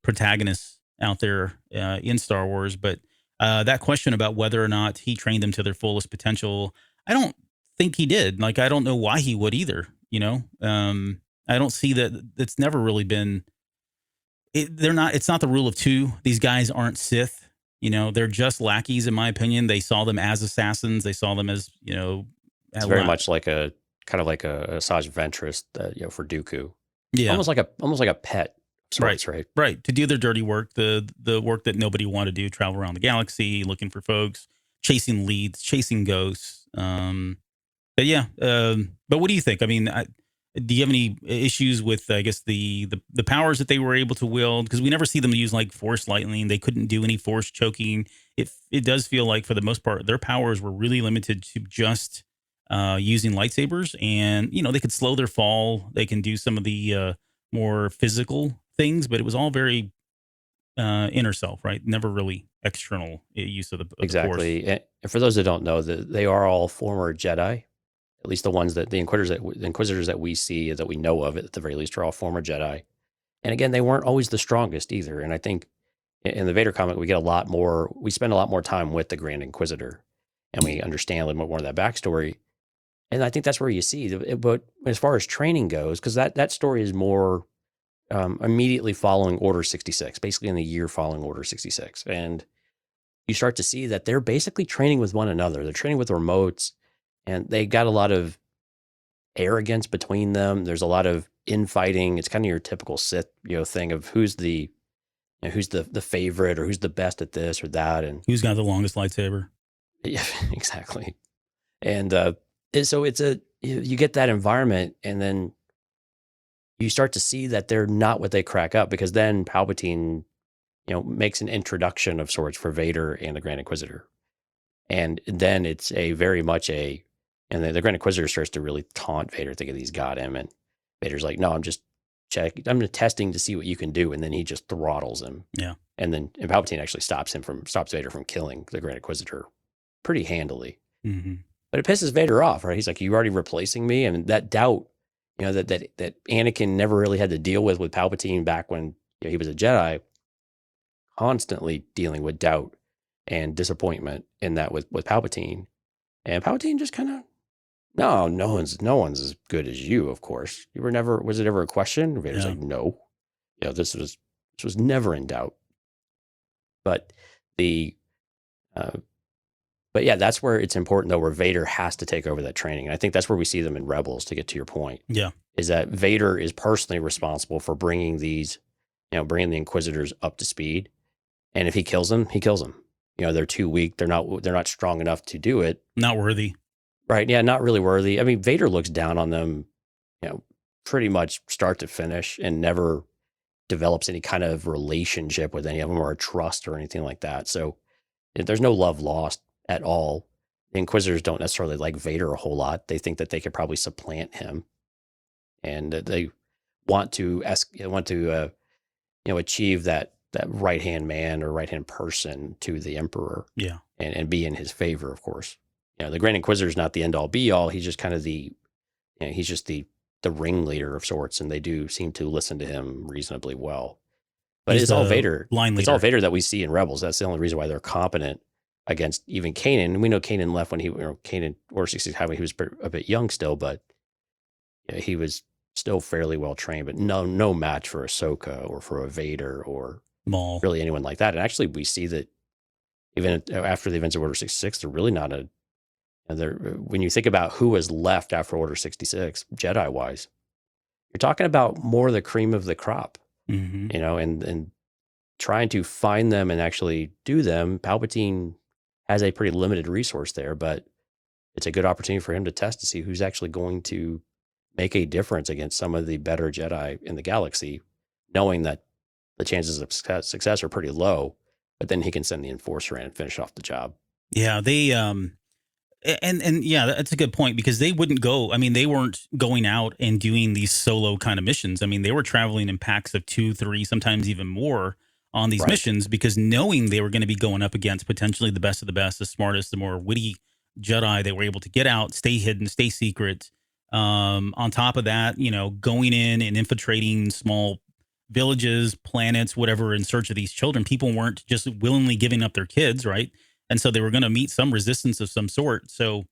Speaker 2: protagonists out there in Star Wars. But that question about whether or not he trained them to their fullest potential, I don't think he did. Like, I don't know why he would either, I don't see that. It's never really been. It's not the rule of 2. These guys aren't Sith. They're just lackeys, in my opinion. They saw them as assassins. They saw them as
Speaker 3: It's very much like a kind of like a Asajj Ventress, for Dooku.
Speaker 2: Yeah,
Speaker 3: almost like a pet. Sorts,
Speaker 2: right. To do their dirty work, the work that nobody wanted to do, travel around the galaxy, looking for folks, chasing leads, chasing ghosts. But what do you think? I mean, do you have any issues with, I guess, the powers that they were able to wield? Because we never see them use like force lightning. They couldn't do any force choking. It does feel like for the most part, their powers were really limited to just using lightsabers. And, they could slow their fall. They can do some of the more physical things, but it was all very inner self, right? Never really external use of the
Speaker 3: exactly.
Speaker 2: force.
Speaker 3: And for those that don't know, they are all former Jedi. At least the ones the Inquisitors that we see, that we know of, at the very least, are all former Jedi. And again, they weren't always the strongest either. And I think in the Vader comic, we spend a lot more time with the Grand Inquisitor. and we understand a little bit more of that backstory. And I think that's where you see. But as far as training goes, because that story is more immediately following Order 66, basically in the year following Order 66. And you start to see that they're basically training with one another. They're training with remotes, and they got a lot of arrogance between them. There's a lot of infighting. It's kind of your typical Sith, thing of who's the favorite, or who's the best at this or that, and
Speaker 2: who's got the longest lightsaber.
Speaker 3: Yeah, exactly. And so you get that environment, and then you start to see that they're not what they crack up, because then Palpatine, makes an introduction of sorts for Vader and the Grand Inquisitor. And then it's the Grand Inquisitor starts to really taunt Vader, thinking he's got him. And Vader's like, no, I'm just testing to see what you can do. And then he just throttles him.
Speaker 2: Yeah.
Speaker 3: And Palpatine actually stops Vader from killing the Grand Inquisitor pretty handily.
Speaker 2: Mm-hmm.
Speaker 3: But it pisses Vader off, right? He's like, you already replacing me? And that doubt, that Anakin never really had to deal with Palpatine back when he was a Jedi, constantly dealing with doubt and disappointment in that with Palpatine. And Palpatine just kind of, no one's as good as you, of course. Was it ever a question? Vader's like, no. This was never in doubt. But but yeah, that's where it's important, though, where Vader has to take over that training. And I think that's where we see them in Rebels, to get to your point.
Speaker 2: Yeah.
Speaker 3: Is that Vader is personally responsible for bringing the Inquisitors up to speed. And if he kills them, he kills them. They're too weak. They're not strong enough to do it.
Speaker 2: Not worthy.
Speaker 3: Right. Yeah. Not really worthy. I mean, Vader looks down on them, pretty much start to finish, and never develops any kind of relationship with any of them, or a trust or anything like that. So there's no love lost at all. The Inquisitors don't necessarily like Vader a whole lot. They think that they could probably supplant him, and they want to achieve that right-hand man or right-hand person to the Emperor.
Speaker 2: Yeah.
Speaker 3: And be in his favor, of course. The Grand Inquisitor is not the end all be all. He's just kind of he's just the ringleader of sorts, and they do seem to listen to him reasonably well. But it's all Vader. It's all Vader that we see in Rebels. That's the only reason why they're competent against even Kanan. And we know Kanan left when Kanan or 65, he was a bit young still, but he was still fairly well trained, but no match for Ahsoka or for a Vader or
Speaker 2: Maul,
Speaker 3: really anyone like that. And actually, we see that even after the events of Order 66, they're really not when you think about who was left after Order 66, Jedi wise, you're talking about more the cream of the crop,
Speaker 2: mm-hmm.
Speaker 3: And trying to find them and actually do them. Palpatine has a pretty limited resource there, but it's a good opportunity for him to test to see who's actually going to make a difference against some of the better Jedi in the galaxy, knowing that the chances of success are pretty low, but then he can send the Enforcer in and finish off the job.
Speaker 2: Yeah, they and yeah, that's a good point, because they wouldn't go. I mean, they weren't going out and doing these solo kind of missions. I mean, they were traveling in packs of 2, 3, sometimes even more on these missions, because knowing they were going to be going up against potentially the best of the best, the smartest, the more witty Jedi, they were able to get out, stay hidden, stay secret. On top of that, going in and infiltrating small villages, planets, whatever, in search of these children. People weren't just willingly giving up their kids, right? And so they were going to meet some resistance of some sort. So,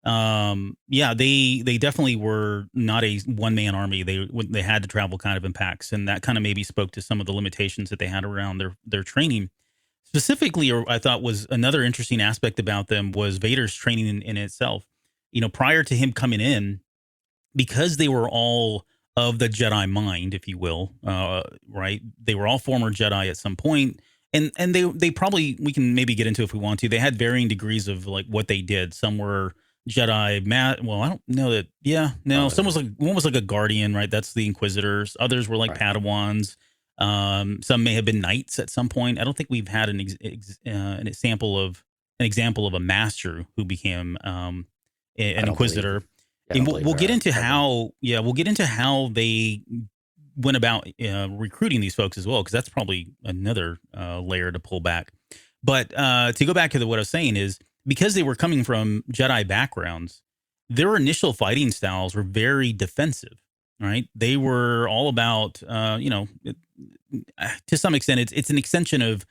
Speaker 2: they definitely were not a one-man army. They had to travel kind of in packs, and that kind of maybe spoke to some of the limitations that they had around their training. Specifically, or I thought was another interesting aspect about them was Vader's training in itself. Prior to him coming in, because they were all of the Jedi mind, if you will, right? They were all former Jedi at some point. And they probably, we can maybe get into if we want to, they had varying degrees of like what they did. Some were Jedi, well, I don't know that. Yeah, no, one was like a guardian, right? That's the Inquisitors. Others were like Padawans. Some may have been knights at some point. I don't think we've had an example of a master who became an Inquisitor. And we'll get into how they went about recruiting these folks as well, because that's probably another layer to pull back. But to go back to what I was saying is, because they were coming from Jedi backgrounds, their initial fighting styles were very defensive, right? They were all about, to some extent, it's an extension of,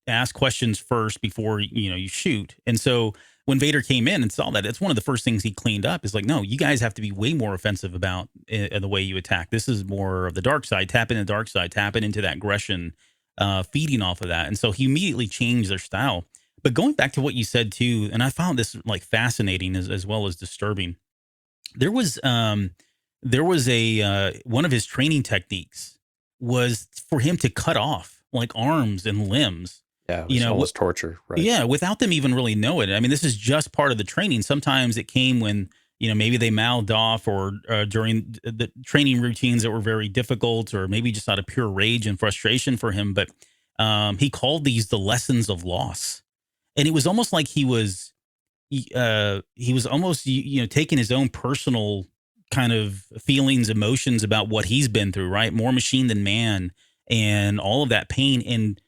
Speaker 2: ask questions first before you shoot. And so when Vader came in and saw that, it's one of the first things he cleaned up. Is like, no, you guys have to be way more offensive about the way you attack. This is more of the dark side. Tap into the dark side. Tap into that aggression, feeding off of that. And so he immediately changed their style. But going back to what you said too, and I found this like fascinating as well as disturbing. There was a one of his training techniques was for him to cut off like arms and limbs.
Speaker 3: Yeah, it was torture, right?
Speaker 2: Yeah, without them even really know it. I mean, this is just part of the training. Sometimes it came when maybe they mouthed off, or during the training routines that were very difficult, or maybe just out of pure rage and frustration for him. But he called these the lessons of loss, and it was almost like he was almost taking his own personal kind of feelings, emotions about what he's been through, right? More machine than man, and all of that pain, and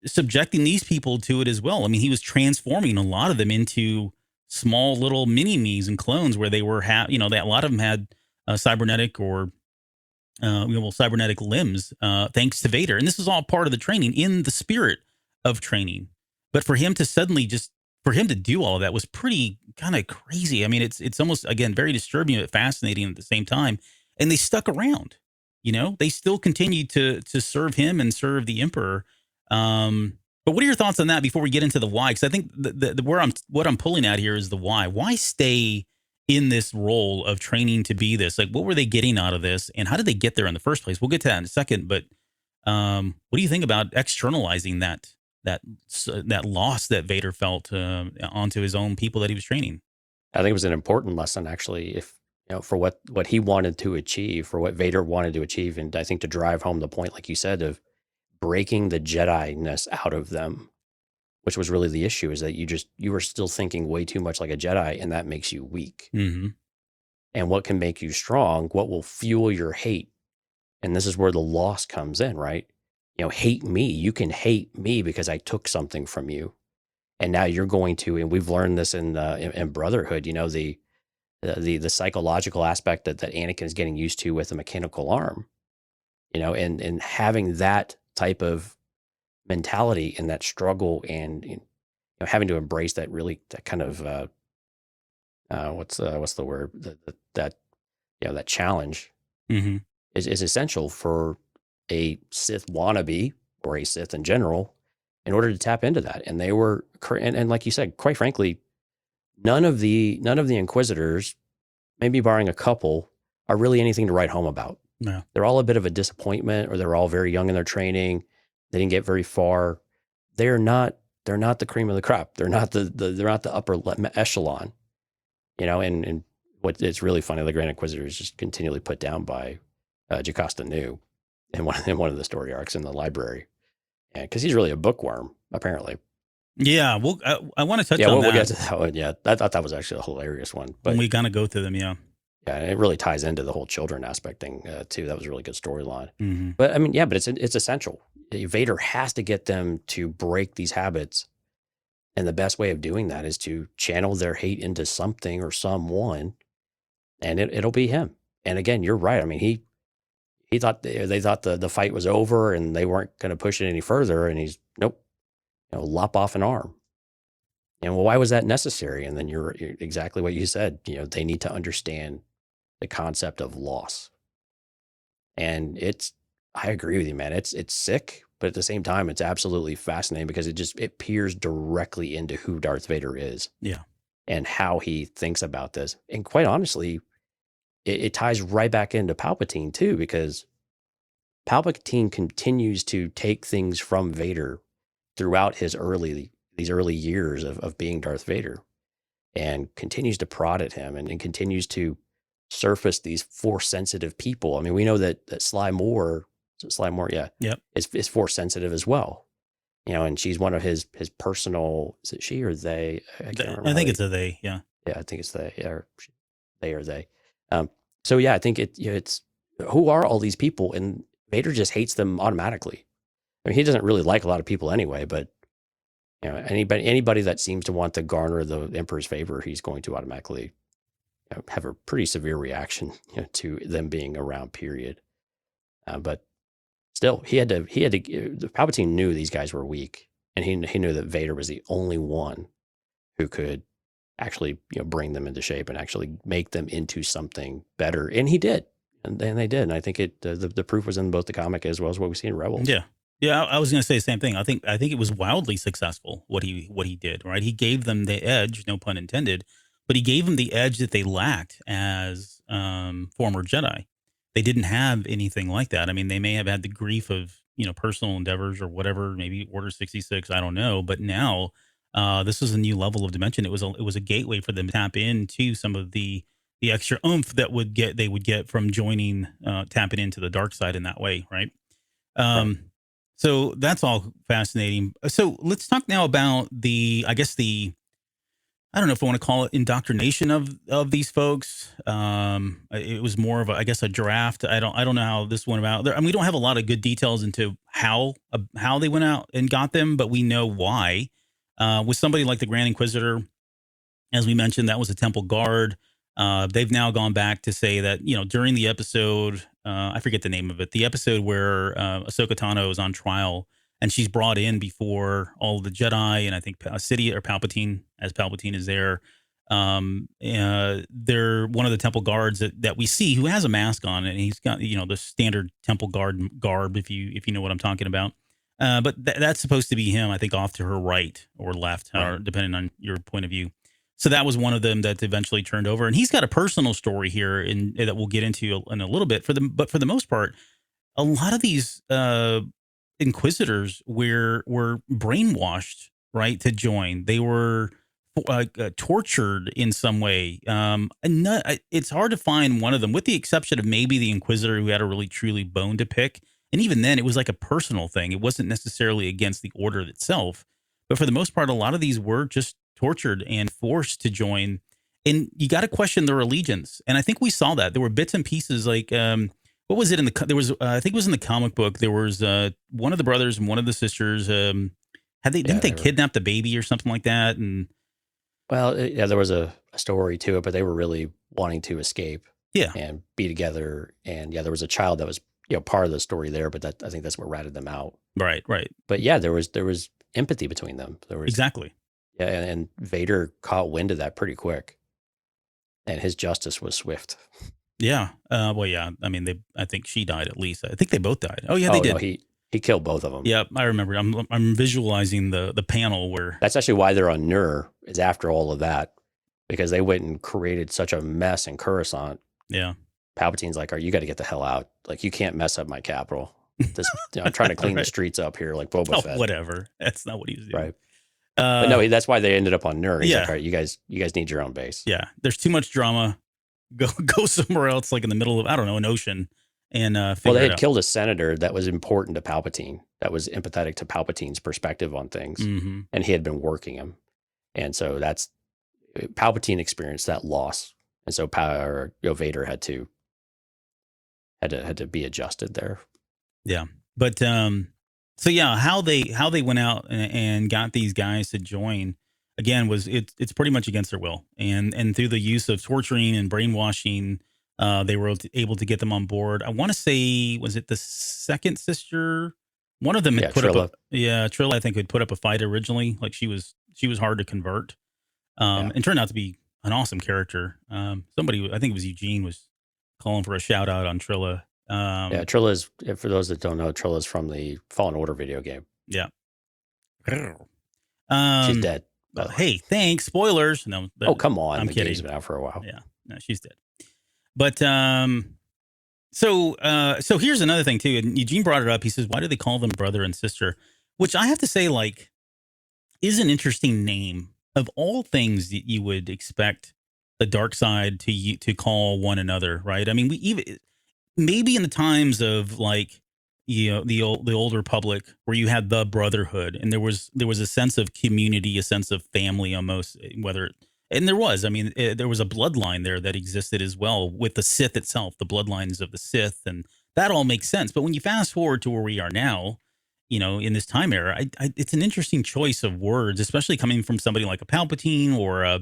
Speaker 2: subjecting these people to it as well. I mean, he was transforming a lot of them into small little mini-me's and clones, where they were, that a lot of them had cybernetic or cybernetic limbs, thanks to Vader. And this is all part of the training, in the spirit of training. But for him to suddenly for him to do all of that was pretty kind of crazy. I mean, it's almost, again, very disturbing but fascinating at the same time. And they stuck around. They still continued to serve him and serve the Emperor. But what are your thoughts on that before we get into the why? Because I think what I'm pulling at here is the why. Why stay in this role of training to be this? Like, what were they getting out of this, and how did they get there in the first place? We'll get to that in a second. But what do you think about externalizing that loss that Vader felt onto his own people that he was training?
Speaker 3: I think it was an important lesson, actually, if for what he wanted to achieve, for what Vader wanted to achieve, and I think to drive home the point, like you said, of breaking the Jedi-ness out of them, which was really the issue, is that you were still thinking way too much like a Jedi, and that makes you weak.
Speaker 2: Mm-hmm.
Speaker 3: And what can make you strong, what will fuel your hate, and this is where the loss comes in, right? Hate me. You can hate me because I took something from you, and now you're going to. And we've learned this in Brotherhood. The psychological aspect that Anakin is getting used to with a mechanical arm. And having that type of mentality and that struggle, and having to embrace that kind of what's the word, that challenge,
Speaker 2: mm-hmm.
Speaker 3: is essential for a Sith wannabe, or a Sith in general, in order to tap into that. And they were, and like you said, quite frankly, none of the Inquisitors, maybe barring a couple, are really anything to write home about.
Speaker 2: No.
Speaker 3: They're all a bit of a disappointment, or they're all very young in their training. They didn't get very far. They're not the cream of the crop. They're not they're not the upper echelon. And what it's really funny, the Grand Inquisitor is just continually put down by Jocasta Nu in one of the story arcs in the library, because he's really a bookworm, apparently.
Speaker 2: Yeah, well, I want to touch
Speaker 3: on
Speaker 2: that.
Speaker 3: We'll get to that one. Yeah, I thought that was actually a hilarious one. But
Speaker 2: when we kind of go through them, yeah.
Speaker 3: Yeah, and it really ties into the whole children aspect thing too. That was a really good storyline.
Speaker 2: Mm-hmm.
Speaker 3: But I mean, yeah, but it's essential. Vader has to get them to break these habits, and the best way of doing that is to channel their hate into something or someone, and it'll be him. And again, you're right. I mean, he thought they thought the fight was over and they weren't going to push it any further, and he's nope, lop off an arm. And well, why was that necessary? And then you're exactly what you said. They need to understand the concept of loss. And I agree with you, man. It's sick, but at the same time, it's absolutely fascinating, because it peers directly into who Darth Vader is.
Speaker 2: Yeah.
Speaker 3: And how he thinks about this. And quite honestly, it ties right back into Palpatine too, because Palpatine continues to take things from Vader throughout these early years of being Darth Vader, and continues to prod at him, and continues to surface these Force sensitive people. I mean, we know that Sly Moore, yeah,
Speaker 2: yep,
Speaker 3: is Force sensitive as well. And she's one of his personal. Is it she or they? I can't remember.
Speaker 2: I think it's a they. Yeah,
Speaker 3: yeah, I think it's they. Yeah, or they or they. So yeah, I think it's who are all these people, and Vader just hates them automatically. I mean, he doesn't really like a lot of people anyway, but anybody that seems to want to garner the Emperor's favor, he's going to automatically have a pretty severe reaction to them being around, period. But still, he had to Palpatine knew these guys were weak, and he knew that Vader was the only one who could actually bring them into shape and actually make them into something better, and he did, and they did. And I think the proof was in both the comic as well as what we see in Rebels.
Speaker 2: Yeah, I was going to say the same thing. I think it was wildly successful what he did. Right, he gave them the edge, no pun intended, but he gave them the edge that they lacked as former Jedi. They didn't have anything like that. I mean, they may have had the grief of personal endeavors or whatever, maybe Order 66. I don't know, but now this is a new level of dimension. It was a gateway for them to tap into some of the extra oomph that they would get from joining, tapping into the dark side in that way, right?
Speaker 3: Right.
Speaker 2: So that's all fascinating. So let's talk now about I don't know if I want to call it indoctrination of these folks. It was more of a draft. I don't know how this went about. I mean, we don't have a lot of good details into how they went out and got them, but we know why. With somebody like the Grand Inquisitor, as we mentioned, that was a temple guard. They've now gone back to say that during the episode, I forget the name of it, the episode where Ahsoka Tano is on trial. And she's brought in before all of the Jedi, and I think Sidious or Palpatine, as Palpatine is there. They're one of the temple guards that we see who has a mask on, and he's got the standard temple guard garb, if you know what I'm talking about. But that's supposed to be him, I think, off to her right or left, or depending on your point of view. So that was one of them that eventually turned over, and he's got a personal story here that we'll get into in a little bit. But for the most part, a lot of these Inquisitors were brainwashed, right, to join. They were tortured in some way. It's hard to find one of them, with the exception of maybe the Inquisitor who had a really truly bone to pick. And even then, it was like a personal thing. It wasn't necessarily against the order itself. But for the most part, a lot of these were just tortured and forced to join. And you got to question their allegiance. And I think we saw that. There were bits and pieces like... what was it there was, I think it was in the comic book. There was one of the brothers and one of the sisters. Didn't they kidnap the baby or something like that? And
Speaker 3: there was a story to it, but they were really wanting to escape,
Speaker 2: yeah,
Speaker 3: and be together. And there was a child that was part of the story there, but I think that's what ratted them out.
Speaker 2: Right.
Speaker 3: But there was empathy between them. There was
Speaker 2: exactly.
Speaker 3: Yeah, and Vader caught wind of that pretty quick, and his justice was swift.
Speaker 2: Yeah. I mean, I think she died at least. I think they both died. Oh yeah, they did.
Speaker 3: No, he killed both of them.
Speaker 2: Yeah, I remember. I'm visualizing the panel where
Speaker 3: that's actually why they're on Nur, is after all of that, because they went and created such a mess in Coruscant.
Speaker 2: Yeah.
Speaker 3: Palpatine's like, you got to get the hell out. Like, you can't mess up my capital. I'm trying to clean the streets up here, like Boba Fett.
Speaker 2: Whatever. That's not what he was doing.
Speaker 3: Right. But no, that's why they ended up on Nur. He's
Speaker 2: like,
Speaker 3: all right, you guys need your own base.
Speaker 2: Yeah. There's too much drama. Go somewhere else, like in the middle of, I don't know, an ocean, and
Speaker 3: they had killed a senator that was important to Palpatine, that was empathetic to Palpatine's perspective on things,
Speaker 2: mm-hmm.
Speaker 3: and he had been working him, and so that's Palpatine experienced that loss, and so Vader had to be adjusted there.
Speaker 2: Yeah, but so yeah, how they went out and got these guys to join. Again, it's pretty much against their will, and through the use of torturing and brainwashing, they were able to get them on board. I want to say, was it the second sister? One of them had put
Speaker 3: Trilla.
Speaker 2: up Trilla, I think, had put up a fight originally. Like she was hard to convert, and turned out to be an awesome character. Somebody, I think it was Eugene, was calling for a shout out on Trilla.
Speaker 3: Trilla is, for those that don't know, Trilla is from the Fallen Order video game.
Speaker 2: Yeah.
Speaker 3: She's dead.
Speaker 2: Hey, thanks. Spoilers. No.
Speaker 3: Come on.
Speaker 2: I'm kidding.
Speaker 3: Game's been out for a while.
Speaker 2: Yeah. No, she's dead. But so here's another thing too. And Eugene brought it up. He says, "Why do they call them brother and sister?" Which I have to say, like, is an interesting name. Of all things that you would expect the dark side to call one another, right? I mean, we even maybe in the times of like the old Republic, where you had the Brotherhood, and there was a sense of community, a sense of family, almost. There was a bloodline there that existed as well with the Sith itself, the bloodlines of the Sith, and that all makes sense. But when you fast forward to where we are now, in this time era, it's an interesting choice of words, especially coming from somebody like a Palpatine or a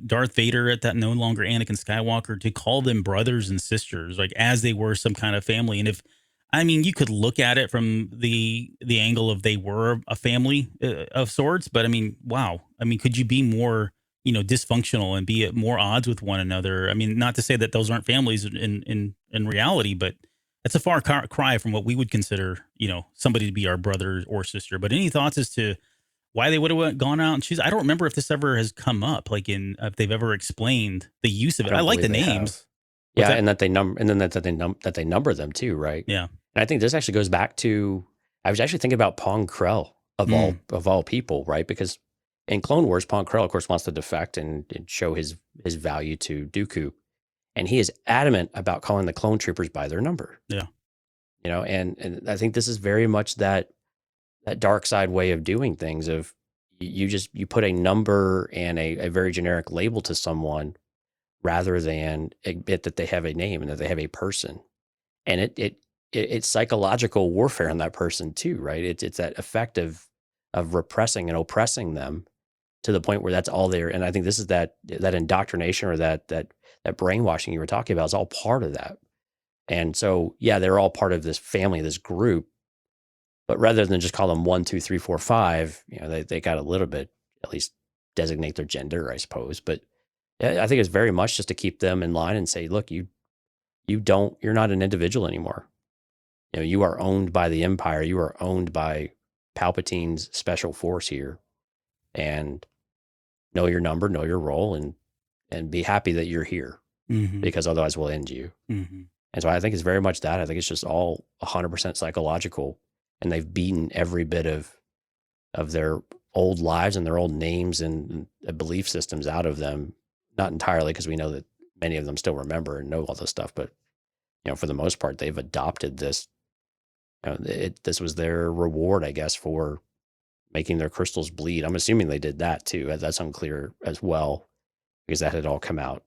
Speaker 2: Darth Vader, at that no longer Anakin Skywalker, to call them brothers and sisters, like as they were some kind of family. And if I mean, you could look at it from the angle of they were a family of sorts, but I mean, wow. I mean, could you be more, dysfunctional and be at more odds with one another? I mean, not to say that those aren't families in reality, but that's a far cry from what we would consider, somebody to be our brother or sister. But any thoughts as to why they would have gone out and choose? I don't remember if this ever has come up, like if they've ever explained the use of it. I like the names.
Speaker 3: Yeah, and that they number them too, right?
Speaker 2: Yeah.
Speaker 3: And I think this actually goes back to, I was actually thinking about Pong Krell of all people, right? Because in Clone Wars, Pong Krell, of course, wants to defect and show his value to Dooku. And he is adamant about calling the clone troopers by their number.
Speaker 2: Yeah.
Speaker 3: And I think this is very much that dark side way of doing things of you put a number and a very generic label to someone rather than admit that they have a name and that they have a person. And it's psychological warfare on that person too, right? It's that effect of repressing and oppressing them to the point where that's all there. And I think this is that indoctrination or that brainwashing you were talking about is all part of that. And so, yeah, they're all part of this family, this group. But rather than just call them 1, 2, 3, 4, 5, they got a little bit, at least designate their gender, I suppose. But I think it's very much just to keep them in line and say, look, you're not an individual anymore. You are owned by the Empire. You are owned by Palpatine's special force here. And know your number, know your role, and be happy that you're here, because otherwise we'll end you. Mm-hmm. And so I think it's very much that. I think it's just all 100% psychological, and they've beaten every bit of their old lives and their old names and belief systems out of them. Not entirely, because we know that many of them still remember and know all this stuff, but for the most part, they've adopted this. This was their reward, I guess, for making their crystals bleed. I'm assuming they did that too. That's unclear as well, because that had all come out,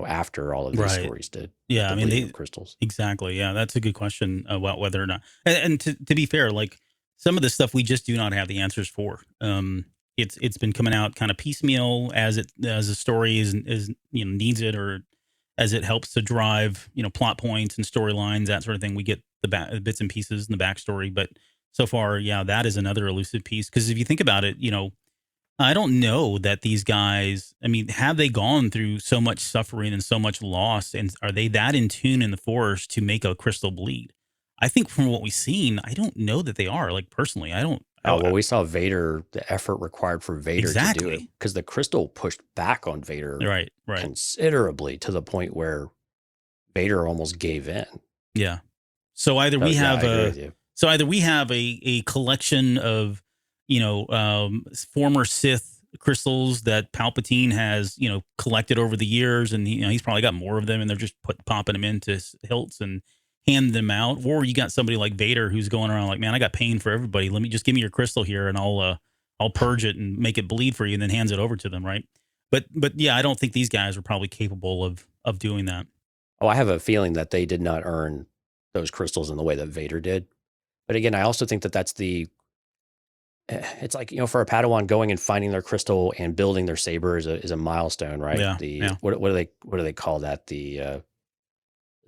Speaker 3: after all of these stories did.
Speaker 2: Yeah, I mean,
Speaker 3: crystals.
Speaker 2: Exactly. Yeah, that's a good question about whether or not. And to be fair, like some of this stuff we just do not have the answers for. It's been coming out kind of piecemeal as the story is needs it, or as it helps to drive plot points and storylines, that sort of thing. We get the bits and pieces and the backstory, but so far, yeah, that is another elusive piece. Because if you think about it, I don't know that these guys, I mean, have they gone through so much suffering and so much loss, and are they that in tune in the Force to make a crystal bleed? I think from what we've seen, I don't know that they are. Like personally, I don't.
Speaker 3: Well, we saw Vader, the effort required for Vader to do it, because the crystal pushed back on Vader
Speaker 2: right.
Speaker 3: considerably, to the point where Vader almost gave in.
Speaker 2: Yeah. So either we have a collection of former Sith crystals that Palpatine has collected over the years, and he's probably got more of them, and they're just popping them into hilts and hand them out. Or you got somebody like Vader who's going around like, man, I got pain for everybody. Let me just give me your crystal here, and I'll purge it and make it bleed for you, and then hands it over to them, right? But yeah, I don't think these guys are probably capable of doing that.
Speaker 3: Oh, I have a feeling that they did not earn those crystals in the way that Vader did. But again, I also think that that's it's like, for a Padawan, going and finding their crystal and building their saber is a milestone, right?
Speaker 2: Yeah.
Speaker 3: What do they call that? This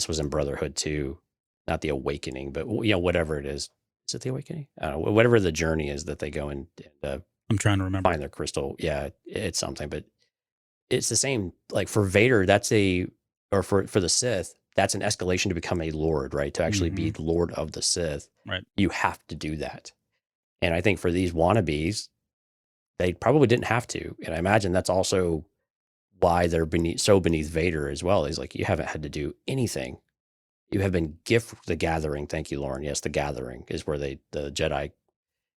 Speaker 3: was in Brotherhood too, not the awakening, but whatever it is. Is it the awakening? I don't know, whatever the journey is that they go and
Speaker 2: I'm trying to remember.
Speaker 3: Find their crystal. Yeah, it's something, but it's the same. Like for Vader, or for the Sith, that's an escalation to become a Lord, right? To actually be Lord of the Sith,
Speaker 2: right? You
Speaker 3: have to do that. And I think for these wannabes, they probably didn't have to. And I imagine that's also why they're beneath Vader as well. He's like, you haven't had to do anything. You have been gift the gathering. Thank you, Lauren. Yes, the gathering is where the Jedi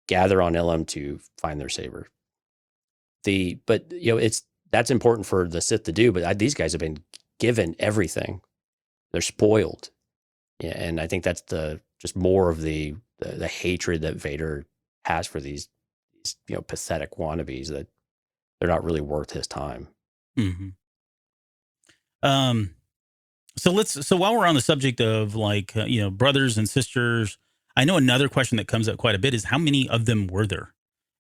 Speaker 3: gather on Ilum to find their saber. But that's important for the Sith to do. But these guys have been given everything. They're spoiled. Yeah, and I think that's just more of the hatred that Vader has for these pathetic wannabes, that they're not really worth his time.
Speaker 2: Mm-hmm. So while we're on the subject of brothers and sisters, I know another question that comes up quite a bit is how many of them were there?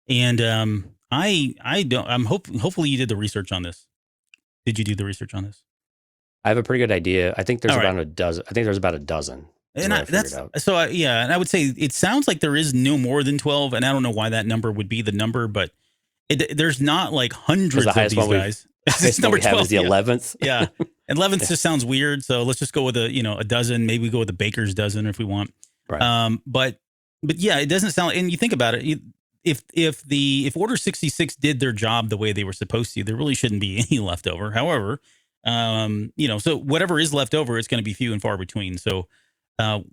Speaker 2: And hopefully you did the research on this. Did you do the research on this?
Speaker 3: I have a pretty good idea. I think there's about a dozen. I think there's about a dozen.
Speaker 2: And and I would say it sounds like there is no more than 12, and I don't know why that number would be the number, but there's not like hundreds of these guys.
Speaker 3: It's number 12 is the 11th.
Speaker 2: Yeah. 11th just sounds weird, so let's just go with a dozen. Maybe we go with the baker's dozen if we want.
Speaker 3: Right.
Speaker 2: But yeah, it doesn't sound. And you think about it, if Order 66 did their job the way they were supposed to, there really shouldn't be any left over. However, so whatever is left over, it's going to be few and far between. So, and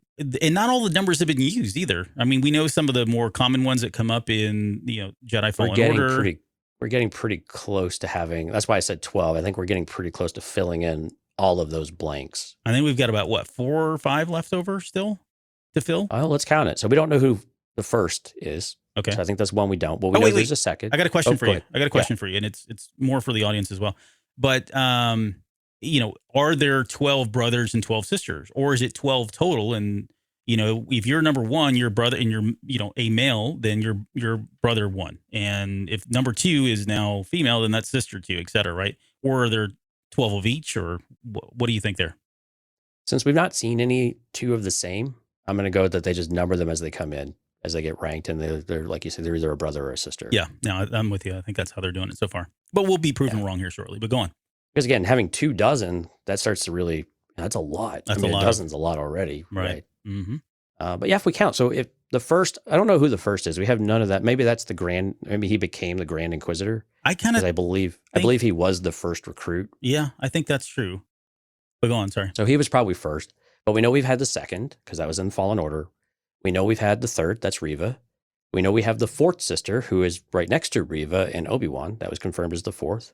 Speaker 2: not all the numbers have been used either. I mean, we know some of the more common ones that come up in Jedi Fallen Order.
Speaker 3: We're getting pretty close to having. That's why I said 12. I think we're getting pretty close to filling in all of those blanks.
Speaker 2: I think we've got about 4 or 5 left over still to fill.
Speaker 3: Oh, let's count it. So we don't know who the first is.
Speaker 2: Okay.
Speaker 3: So I think that's one we don't. But we know there's a second.
Speaker 2: I got a question for you. I got a question for you, and it's more for the audience as well. But are there 12 brothers and 12 sisters, or is it 12 total? And if you're number 1, your brother, and you're a male, then your brother 1. And if number 2 is now female, then that's sister 2, et cetera, right? Or are there 12 of each, or what do you think there?
Speaker 3: Since we've not seen any 2 of the same, I'm going to go that they just number them as they come in, as they get ranked, and they're like you said, they're either a brother or a sister.
Speaker 2: Yeah, no, I'm with you. I think that's how they're doing it so far. But we'll be proven wrong here shortly. But go on.
Speaker 3: Because again, having 2 dozen, that starts to really, that's a lot.
Speaker 2: That's a lot.
Speaker 3: A dozen's a lot already.
Speaker 2: Right. Mm-hmm.
Speaker 3: But yeah, if we count, so if the first, I don't know who the first is. We have none of that. Maybe that's maybe he became the Grand Inquisitor. I believe he was the first recruit.
Speaker 2: Yeah, I think that's true. But go on, sorry.
Speaker 3: So he was probably first. But we know we've had the second, because that was in Fallen Order. We know we've had the third, that's Reva. We know we have the 4th sister, who is right next to Reva and Obi-Wan. That was confirmed as the 4th.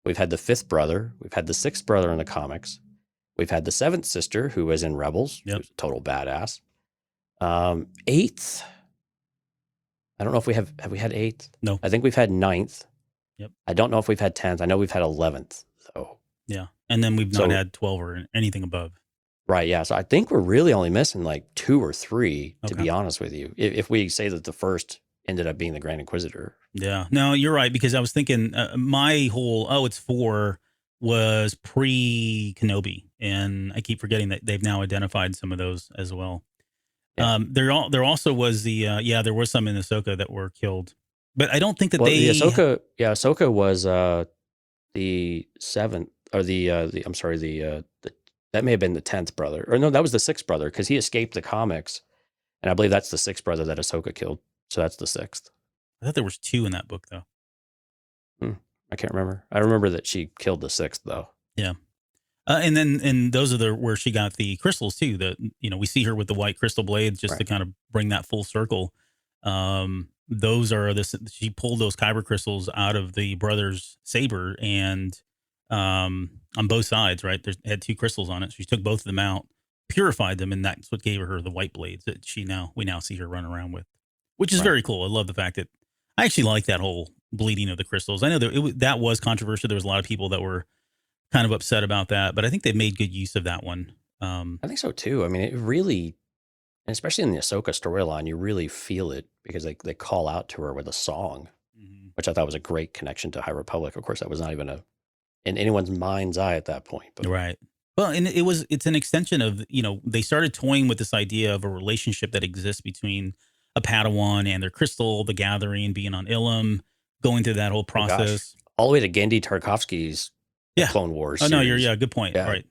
Speaker 3: We've had the 5th brother. We've had the 6th brother in the comics. We've had the 7th sister, who was in Rebels.
Speaker 2: Yep.
Speaker 3: Who's a total badass. 8th. I don't know if we have we had 8th?
Speaker 2: No.
Speaker 3: I think we've had 9th.
Speaker 2: Yep.
Speaker 3: I don't know if we've had 10th. I know we've had 11th. So
Speaker 2: yeah. And then we've not had 12 or anything above.
Speaker 3: Right, yeah. So I think we're really only missing like 2 or 3, to be honest with you. If we say that the first ended up being the Grand Inquisitor.
Speaker 2: Yeah. No, you're right, because I was thinking my whole, it's 4 was pre-Kenobi. And I keep forgetting that they've now identified some of those as well. Yeah. There also was there was some in Ahsoka that were killed. But I don't think that
Speaker 3: Ahsoka was the 7th, or that may have been the 10th brother. Or no, that was the 6th brother, because he escaped the comics. And I believe that's the 6th brother that Ahsoka killed. So that's the 6th.
Speaker 2: I thought there was 2 in that book, though.
Speaker 3: I can't remember. I remember that she killed the 6th, though.
Speaker 2: Yeah. And those are where she got the crystals, too. We see her with the white crystal blades just to kind of bring that full circle. Those are she pulled those Kyber crystals out of the brother's saber, and on both sides, right? They had 2 crystals on it. So she took both of them out, purified them, and that's what gave her the white blades that we now see her run around with, which is very cool. I love the fact that I actually like that whole bleeding of the crystals. I know that was controversial. There was a lot of people that were kind of upset about that, but I think they made good use of that one.
Speaker 3: I think so too. I mean, it really, especially in the Ahsoka storyline, you really feel it, because they call out to her with a song, which I thought was a great connection to High Republic. Of course, that was not even in anyone's mind's eye at that point. But.
Speaker 2: Right. Well, and it's an extension of, they started toying with this idea of a relationship that exists between a Padawan and their crystal, the Gathering, being on Ilum, going through that whole process.
Speaker 3: All the way to Genndy Tartakovsky's Clone Wars series.
Speaker 2: Oh, no, good point. Yeah. Right.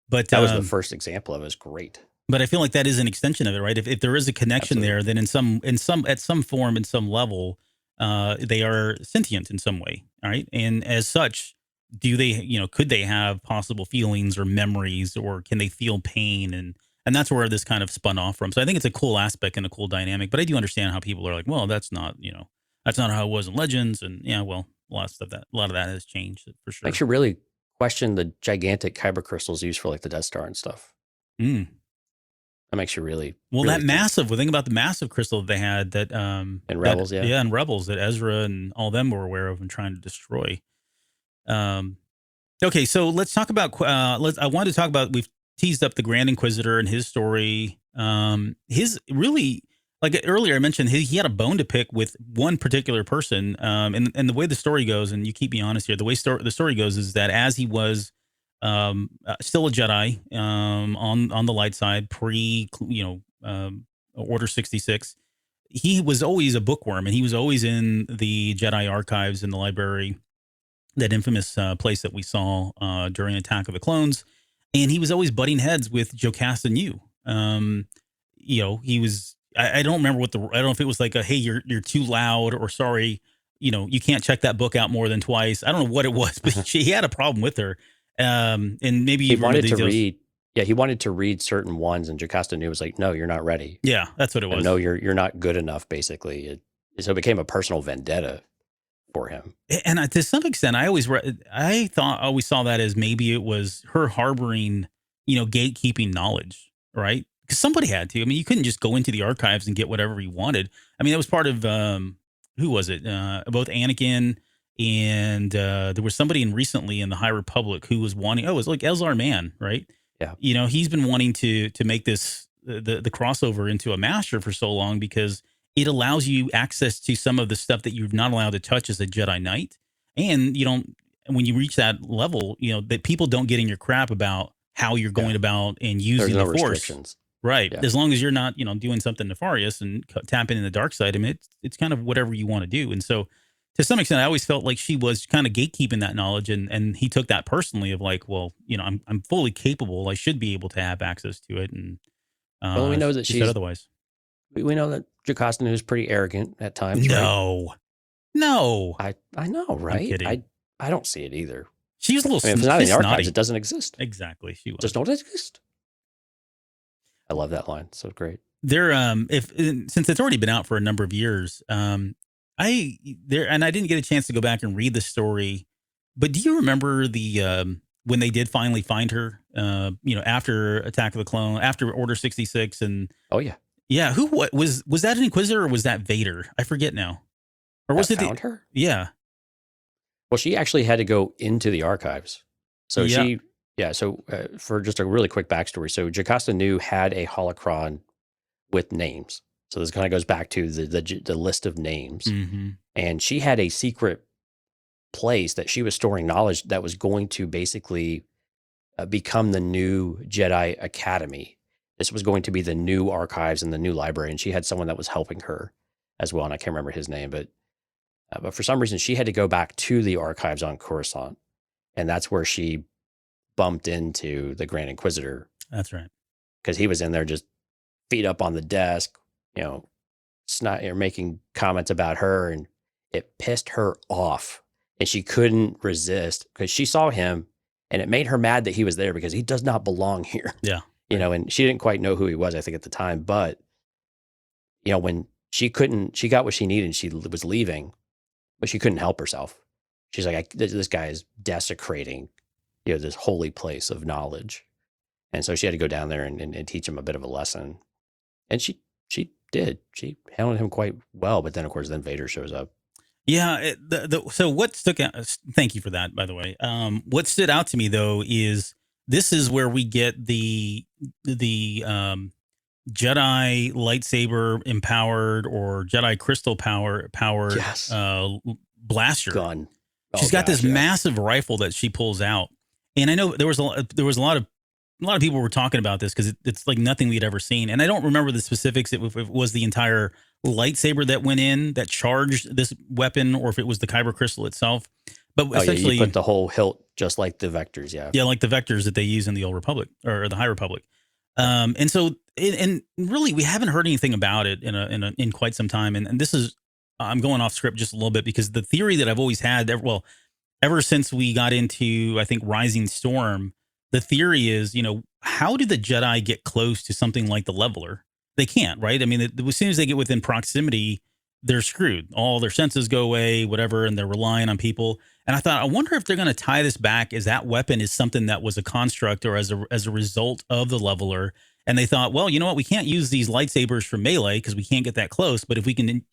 Speaker 2: But
Speaker 3: that was the first example of it. It was great.
Speaker 2: But I feel like that is an extension of it, right? If there is a connection there, then at some form, in some level, they are sentient in some way, all right? And as such, do they, could they have possible feelings or memories, or can they feel pain? And that's where this kind of spun off from. So I think it's a cool aspect and a cool dynamic. But I do understand how people are like, well, that's not how it was in Legends. And yeah, well, a lot of that has changed for sure.
Speaker 3: Makes you really question the gigantic Kyber crystals used for like the Death Star and stuff. That makes you really
Speaker 2: think about the massive crystal that they had that
Speaker 3: in Rebels,
Speaker 2: in Rebels, that Ezra and all them were aware of and trying to destroy. Okay, so let's talk about. I wanted to talk about. We've teased up the Grand Inquisitor and his story. His really, like earlier I mentioned, he had a bone to pick with one particular person. And the way the story goes, and you keep me honest here, the way the story goes is that as he was still a Jedi, on the light side, Order 66. He was always a bookworm, and he was always in the Jedi archives in the library, that infamous place that we saw during Attack of the Clones. And he was always butting heads with Jocasta Nu. He was, I don't remember I don't know if it was like hey, you're too loud, or sorry, you can't check that book out more than twice. I don't know what it was, but he had a problem with her. And maybe
Speaker 3: he wanted to read. Yeah, he wanted to read certain ones, and Jocasta Nu was like, "No, you're not ready."
Speaker 2: Yeah, that's what it was.
Speaker 3: No, you're not good enough. Basically, so it became a personal vendetta for him.
Speaker 2: And to some extent, I always saw that as maybe it was her harboring, gatekeeping knowledge, right? Because somebody had to. I mean, you couldn't just go into the archives and get whatever you wanted. I mean, that was part of who was it? Both Anakin and there was somebody recently in the High Republic who was wanting. Oh, it was like Elzar Mann, right?
Speaker 3: Yeah.
Speaker 2: He's been wanting to make this the crossover into a master for so long, because it allows you access to some of the stuff that you're not allowed to touch as a Jedi Knight. And when you reach that level, that people don't get in your crap about how you're going about and using the Force. Right. Yeah. As long as you're not, doing something nefarious and tapping in the dark side. I mean, it's kind of whatever you want to do. And so to some extent, I always felt like she was kind of gatekeeping that knowledge. And he took that personally of like, well, I'm fully capable. I should be able to have access to it. And
Speaker 3: we know that
Speaker 2: she said otherwise.
Speaker 3: We know that Jocasta Nu is pretty arrogant at times.
Speaker 2: No.
Speaker 3: I know, right?
Speaker 2: I'm kidding.
Speaker 3: I don't see it either.
Speaker 2: She was a little.
Speaker 3: If it's not in the archives, it doesn't exist.
Speaker 2: Exactly. She was.
Speaker 3: Just don't exist. I love that line. So great.
Speaker 2: There, since it's already been out for a number of years, and I didn't get a chance to go back and read the story, but do you remember when they did finally find her? After Attack of the Clone, after Order 66, and
Speaker 3: oh yeah.
Speaker 2: Yeah, what was that an Inquisitor or was that Vader? I forget now. Or was it
Speaker 3: found her?
Speaker 2: Yeah.
Speaker 3: Well, she actually had to go into the archives. So for just a really quick backstory. So Jocasta Nu had a holocron with names. So this kind of goes back to the list of names.
Speaker 2: Mm-hmm.
Speaker 3: And she had a secret place that she was storing knowledge that was going to basically become the new Jedi Academy. This was going to be the new archives and the new library, and she had someone that was helping her as well, and I can't remember his name, but for some reason she had to go back to the archives on Coruscant, and that's where she bumped into the Grand Inquisitor.
Speaker 2: That's right,
Speaker 3: because he was in there just feet up on the desk, making comments about her, and it pissed her off, and she couldn't resist because she saw him, and it made her mad that he was there because he does not belong here.
Speaker 2: Yeah.
Speaker 3: And she didn't quite know who he was, I think, at the time. But, when she got what she needed and she was leaving, but she couldn't help herself. She's like, this guy is desecrating, this holy place of knowledge. And so she had to go down there and teach him a bit of a lesson. And she did. She handled him quite well. But then, of course, Vader shows up.
Speaker 2: Yeah. So what stuck out, thank you for that, by the way. What stood out to me, though, is this is where we get the Jedi lightsaber empowered or Jedi crystal powered
Speaker 3: yes.
Speaker 2: Blaster
Speaker 3: gun.
Speaker 2: She's got this massive rifle that she pulls out, and I know there was a lot of people were talking about this because it's like nothing we'd ever seen, and I don't remember the specifics if it was the entire lightsaber that went in that charged this weapon or if it was the Kyber crystal itself. But essentially,
Speaker 3: you put the whole hilt just like the vectors, yeah,
Speaker 2: like the vectors that they use in the Old Republic or the High Republic. And so, and really, we haven't heard anything about it in quite some time. And this is, I'm going off script just a little bit because the theory that I've always had, ever since we got into, I think, Rising Storm, the theory is, how do the Jedi get close to something like the Leveler? They can't, right? I mean, as soon as they get within proximity, they're screwed. All their senses go away, whatever, and they're relying on people. And I thought, I wonder if they're going to tie this back as that weapon is something that was a construct or as a result of the Leveler. And they thought, well, you know what? We can't use these lightsabers for melee because we can't get that close. But if we can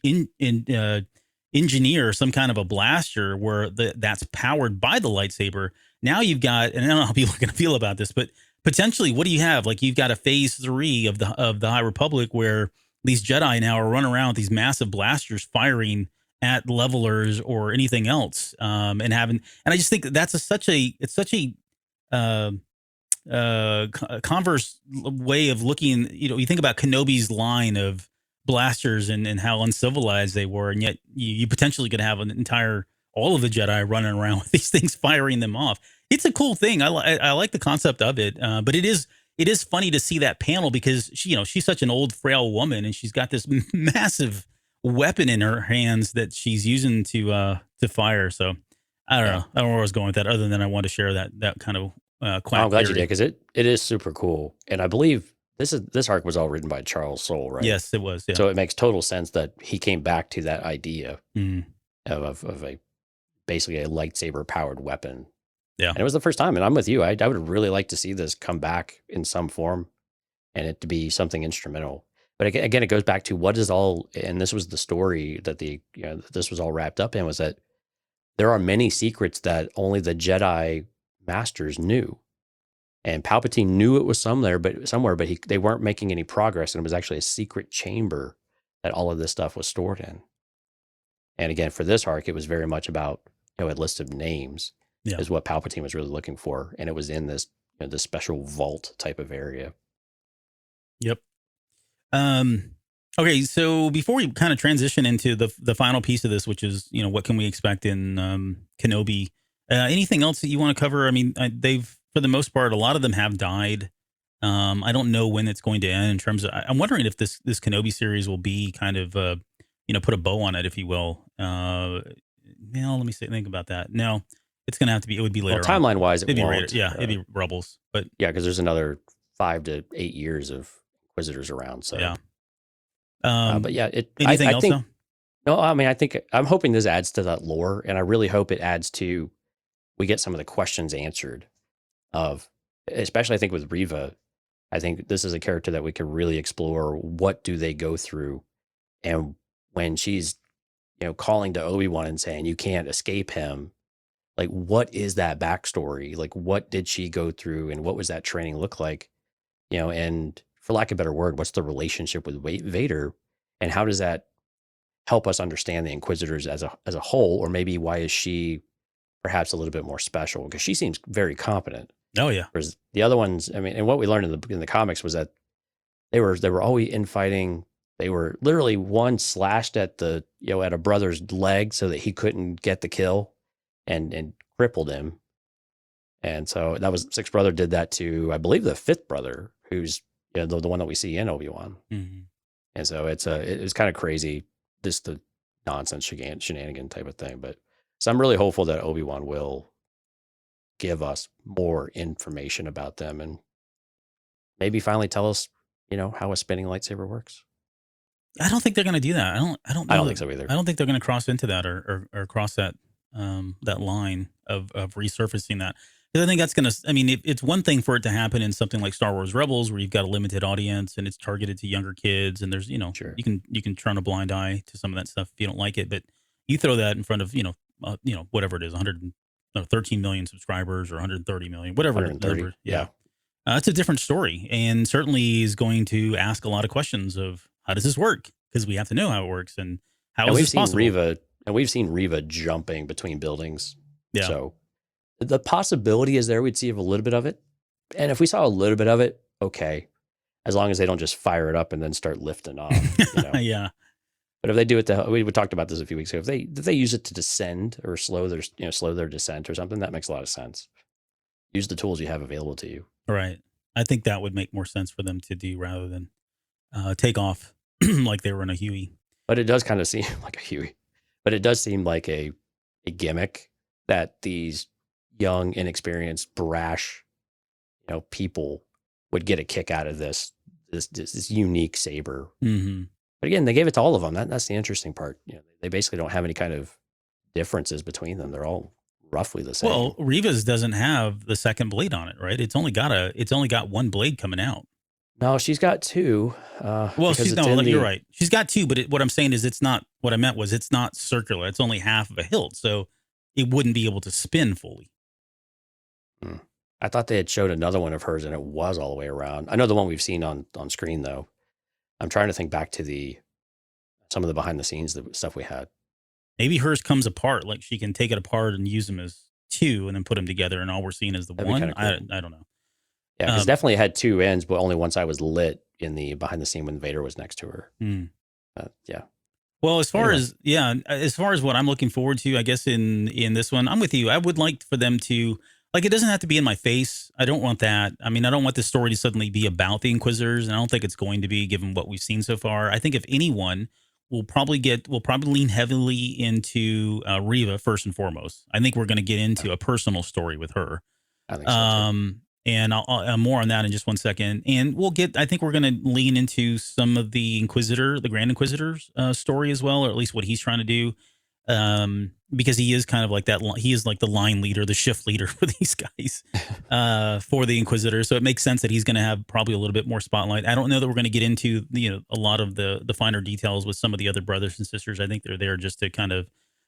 Speaker 2: engineer some kind of a blaster where that's powered by the lightsaber, now you've got, and I don't know how people are going to feel about this, but potentially, what do you have? Like you've got a phase 3 of the High Republic where these Jedi now are running around with these massive blasters firing at levelers or anything else, and I just think that that's such a converse way of looking. You think about Kenobi's line of blasters and how uncivilized they were, and yet you potentially could have all of the Jedi running around with these things, firing them off. It's a cool thing. I like the concept of it, but it is funny to see that panel because she's such an old, frail woman, and she's got this massive weapon in her hands that she's using to fire. So I don't know. I don't know where I was going with that, other than I wanted to share that kind of.
Speaker 3: I'm glad you did, because it is super cool, and I believe this arc was all written by Charles Soule, right?
Speaker 2: Yes, it was. Yeah.
Speaker 3: So it makes total sense that he came back to that idea of a basically a lightsaber powered weapon.
Speaker 2: Yeah,
Speaker 3: and it was the first time, and I'm with you. I would really like to see this come back in some form, and it to be something instrumental. But again, it goes back to what is all, and this was the story that this was all wrapped up in, was that there are many secrets that only the Jedi masters knew, and Palpatine knew it was somewhere, but they weren't making any progress, and it was actually a secret chamber that all of this stuff was stored in. And again, for this arc, it was very much about a list of names is what Palpatine was really looking for, and it was in this this special vault type of area.
Speaker 2: Yep. Okay, so before we kind of transition into the final piece of this, which is what can we expect in Kenobi. Anything else that you want to cover? I mean, they've, for the most part, a lot of them have died. I don't know when it's going to end in terms of, I'm wondering if this Kenobi series will be kind of, put a bow on it, if you will. Let me think about that. No, it's going to have to be, it would be later.
Speaker 3: Timeline wise,
Speaker 2: it'd be later. Yeah, it'd be Rebels. But
Speaker 3: yeah, because there's another 5 to 8 years of Inquisitors around. So
Speaker 2: yeah.
Speaker 3: But yeah,
Speaker 2: anything else?
Speaker 3: Think, no, I mean, I'm hoping this adds to that lore, and I really hope it adds to, we get some of the questions answered especially I think with Reva. I think this is a character that we could really explore. What do they go through? And when she's, calling to Obi-Wan and saying, you can't escape him. Like, what is that backstory? Like, what did she go through, and what was that training look like? And for lack of a better word, what's the relationship with Vader, and how does that help us understand the Inquisitors as a whole? Or maybe why is she perhaps a little bit more special? Because she seems very competent.
Speaker 2: Oh yeah.
Speaker 3: Whereas the other ones, I mean, and what we learned in the comics was that they were always infighting. They were literally one slashed at at a brother's leg so that he couldn't get the kill, and crippled him. And so that was, Sixth Brother did that to, I believe, the fifth brother, who's the one that we see in Obi-Wan.
Speaker 2: Mm-hmm.
Speaker 3: And so it was kind of crazy, just the nonsense shenanigan type of thing. But so I'm really hopeful that Obi-Wan will give us more information about them, and maybe finally tell us, how a spinning lightsaber works.
Speaker 2: I don't think they're going to do that. I don't
Speaker 3: think so either.
Speaker 2: I don't think they're going to cross into that or cross that that line of resurfacing that. Because I think that's going to, I mean, it's one thing for it to happen in something like Star Wars Rebels, where you've got a limited audience and it's targeted to younger kids, and there's,
Speaker 3: sure,
Speaker 2: you can turn a blind eye to some of that stuff if you don't like it. But you throw that in front of, whatever it is, 113 million subscribers or 130 million, whatever.
Speaker 3: 130, yeah.
Speaker 2: It's a different story, and certainly is going to ask a lot of questions of how does this work? Because we have to know how it works, and how is this possible?
Speaker 3: We've seen Reva jumping between buildings.
Speaker 2: Yeah.
Speaker 3: So the possibility is there we'd see a little bit of it. And if we saw a little bit of it, okay. As long as they don't just fire it up and then start lifting off.
Speaker 2: Yeah.
Speaker 3: But if they do it we talked about this a few weeks ago. If they use it to descend or slow their descent or something, that makes a lot of sense. Use the tools you have available to you.
Speaker 2: Right. I think that would make more sense for them to do rather than take off like they were in a Huey.
Speaker 3: But it does kind of seem like a Huey. But it does seem like a gimmick that these young, inexperienced, brash, people would get a kick out of this unique saber.
Speaker 2: Mm-hmm.
Speaker 3: But again, they gave it to all of them. That's the interesting part. They basically don't have any kind of differences between them. They're all roughly the same.
Speaker 2: Well, Reva's doesn't have the second blade on it, right? It's only got one blade coming out.
Speaker 3: No, she's got two.
Speaker 2: You're right. She's got two, but what I'm saying is it's not, what I meant was it's not circular. It's only half of a hilt, so it wouldn't be able to spin fully.
Speaker 3: I thought they had showed another one of hers and it was all the way around. I know the one we've seen on screen, though. I'm trying to think back to some of the behind the scenes stuff we had.
Speaker 2: Maybe hers comes apart, like she can take it apart and use them as two and then put them together, and all we're seeing is the
Speaker 3: That'd be
Speaker 2: one.
Speaker 3: kinda cool.
Speaker 2: I don't know.
Speaker 3: Yeah, because definitely had two ends, but only one side was lit in the behind the scene when Vader was next to her. Yeah.
Speaker 2: Well, as far as what I'm looking forward to, I guess in this one, I'm with you. I would like for them to, like, it doesn't have to be in my face. I don't want that. I mean, I don't want this story to suddenly be about the Inquisitors, and I don't think it's going to be, given what we've seen so far. I think if anyone, we'll probably lean heavily into Reva first and foremost. I think we're going to get into a personal story with her.
Speaker 3: I think so too.
Speaker 2: And I'll more on that in just one second. And I think we're going to lean into some of the Grand Inquisitor's story as well, or at least what he's trying to do. Because he is kind of like that. He is like the line leader, the shift leader for these guys, for the Inquisitor. So it makes sense that he's going to have probably a little bit more spotlight. I don't know that we're going to get into, a lot of the finer details with some of the other brothers and sisters. I think they're there just to kind of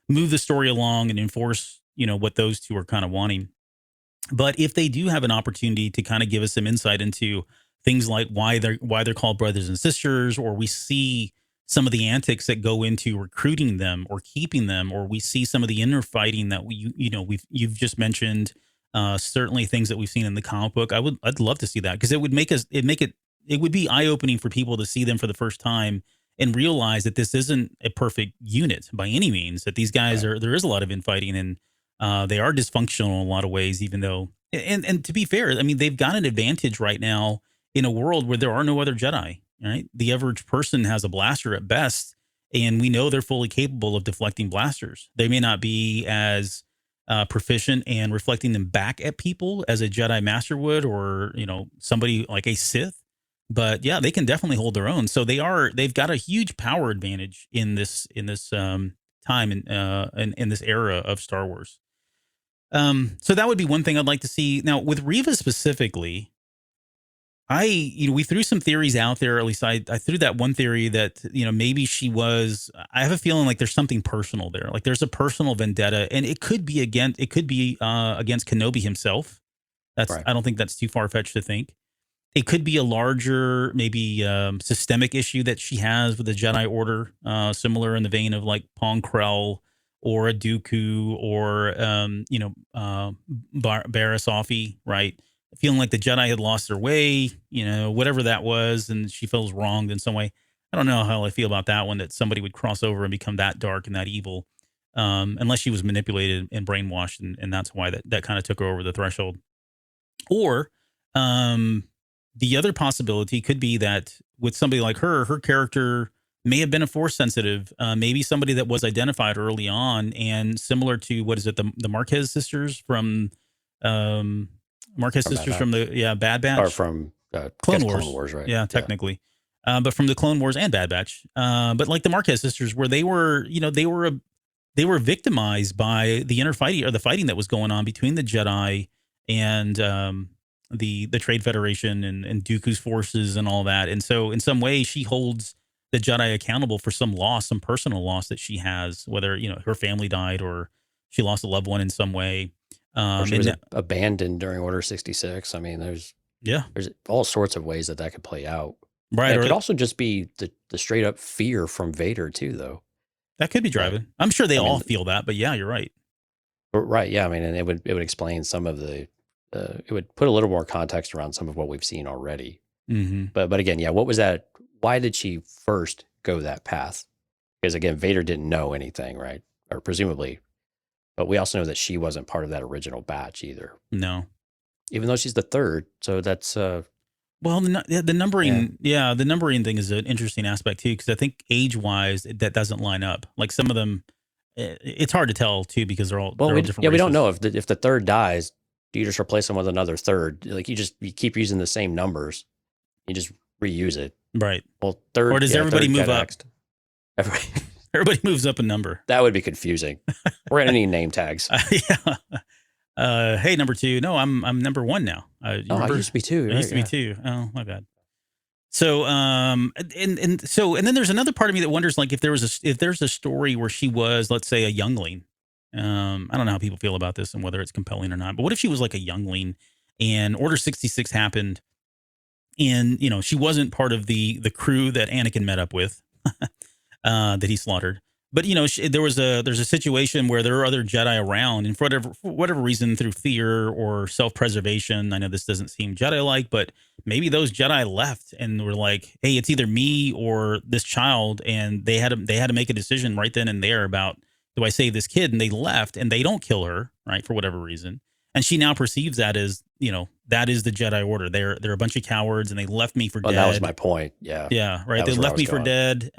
Speaker 2: move the story along and enforce, what those two are kind of wanting. But if they do have an opportunity to kind of give us some insight into things like why they're called brothers and sisters, or we see some of the antics that go into recruiting them or keeping them, or we see some of the inner fighting that you've just mentioned, certainly things that we've seen in the comic book. I'd love to see that, because it would be eye opening for people to see them for the first time and realize that this isn't a perfect unit by any means. That these guys there is a lot of infighting, and they are dysfunctional in a lot of ways, even though, and to be fair, I mean, they've got an advantage right now in a world where there are no other Jedi, right? The average person has a blaster at best, and we know they're fully capable of deflecting blasters. They may not be as proficient and reflecting them back at people as a Jedi Master would, or, somebody like a Sith. But yeah, they can definitely hold their own. So they've got a huge power advantage in this time and in this era of Star Wars. So that would be one thing I'd like to see. Now with Reva specifically, we threw some theories out there. At least I threw that one theory that, maybe I have a feeling like there's something personal there. Like there's a personal vendetta, and it could be against Kenobi himself. I don't think that's too far fetched to think. It could be a larger, maybe systemic issue that she has with the Jedi Order, similar in the vein of like Pong Krell or a Dooku or, Barriss Offee, right? Feeling like the Jedi had lost their way, whatever that was, and she feels wronged in some way. I don't know how I feel about that one, that somebody would cross over and become that dark and that evil, unless she was manipulated and brainwashed, and that's why that kind of took her over the threshold. Or the other possibility could be that with somebody like her character may have been a Force sensitive, maybe somebody that was identified early on, and similar to, what is it, the Marquez sisters from from the Bad Batch,
Speaker 3: or from
Speaker 2: Clone
Speaker 3: Wars, right?
Speaker 2: Yeah, technically, but from the Clone Wars and Bad Batch, but like the Marquez sisters, where they were victimized by the inner fighting, or the fighting that was going on between the Jedi and the Trade Federation and Dooku's forces and all that. And so in some way she holds the Jedi accountable for some personal loss that she has, whether, her family died or she lost a loved one in some way.
Speaker 3: Or she was abandoned during Order 66. I mean, there's all sorts of ways that could play out.
Speaker 2: Right.
Speaker 3: And it could also just be the straight up fear from Vader too, though.
Speaker 2: That could be driving. I'm sure they all feel that, but yeah, you're right.
Speaker 3: Right. Yeah. I mean, and it would explain some of the, it would put a little more context around some of what we've seen already.
Speaker 2: Mm-hmm.
Speaker 3: But again, yeah, what was that? Why did she first go that path? Because again, Vader didn't know anything, right? Or presumably, but we also know that she wasn't part of that original batch either.
Speaker 2: No,
Speaker 3: even though she's the third. So that's
Speaker 2: well, the numbering, the numbering thing is an interesting aspect too, because I think age-wise that doesn't line up. Like some of them, it's hard to tell too, because they're all different. Yeah, races.
Speaker 3: We don't know if the third dies. Do you just replace them with another third? Like you keep using the same numbers, you just reuse it,
Speaker 2: right?
Speaker 3: Well, third,
Speaker 2: or does everybody move up?
Speaker 3: Everybody
Speaker 2: moves up a number.
Speaker 3: That would be confusing. We're gonna need name tags.
Speaker 2: Hey, number 2. No, I'm number 1 now.
Speaker 3: I used to be 2.
Speaker 2: I used to be 2. Oh, my bad. So, and then there's another part of me that wonders, like, if there's a story where she was, let's say, a youngling. I don't know how people feel about this and whether it's compelling or not. But what if she was like a youngling, and Order 66 happened, and she wasn't part of the crew that Anakin met up with, that he slaughtered. But there's a situation where there are other Jedi around, and for whatever reason, through fear or self-preservation, I know this doesn't seem Jedi-like, but maybe those Jedi left and were like, "Hey, it's either me or this child," and they had to make a decision right then and there about, do I save this kid? And they left, and they don't kill her, right, for whatever reason, and she now perceives that as, that is the Jedi Order. They're a bunch of cowards, and they left me for dead.
Speaker 3: That was my point. Yeah,
Speaker 2: yeah, right. They left me for dead.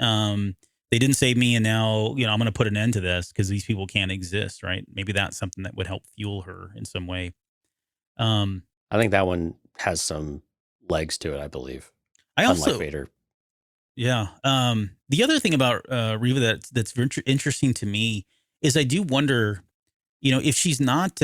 Speaker 2: They didn't save me, and now, I'm going to put an end to this because these people can't exist, right? Maybe that's something that would help fuel her in some way.
Speaker 3: I think that one has some legs to it, I believe.
Speaker 2: Unlike
Speaker 3: Vader.
Speaker 2: Yeah. The other thing about Reva that's interesting to me is I do wonder, if she's not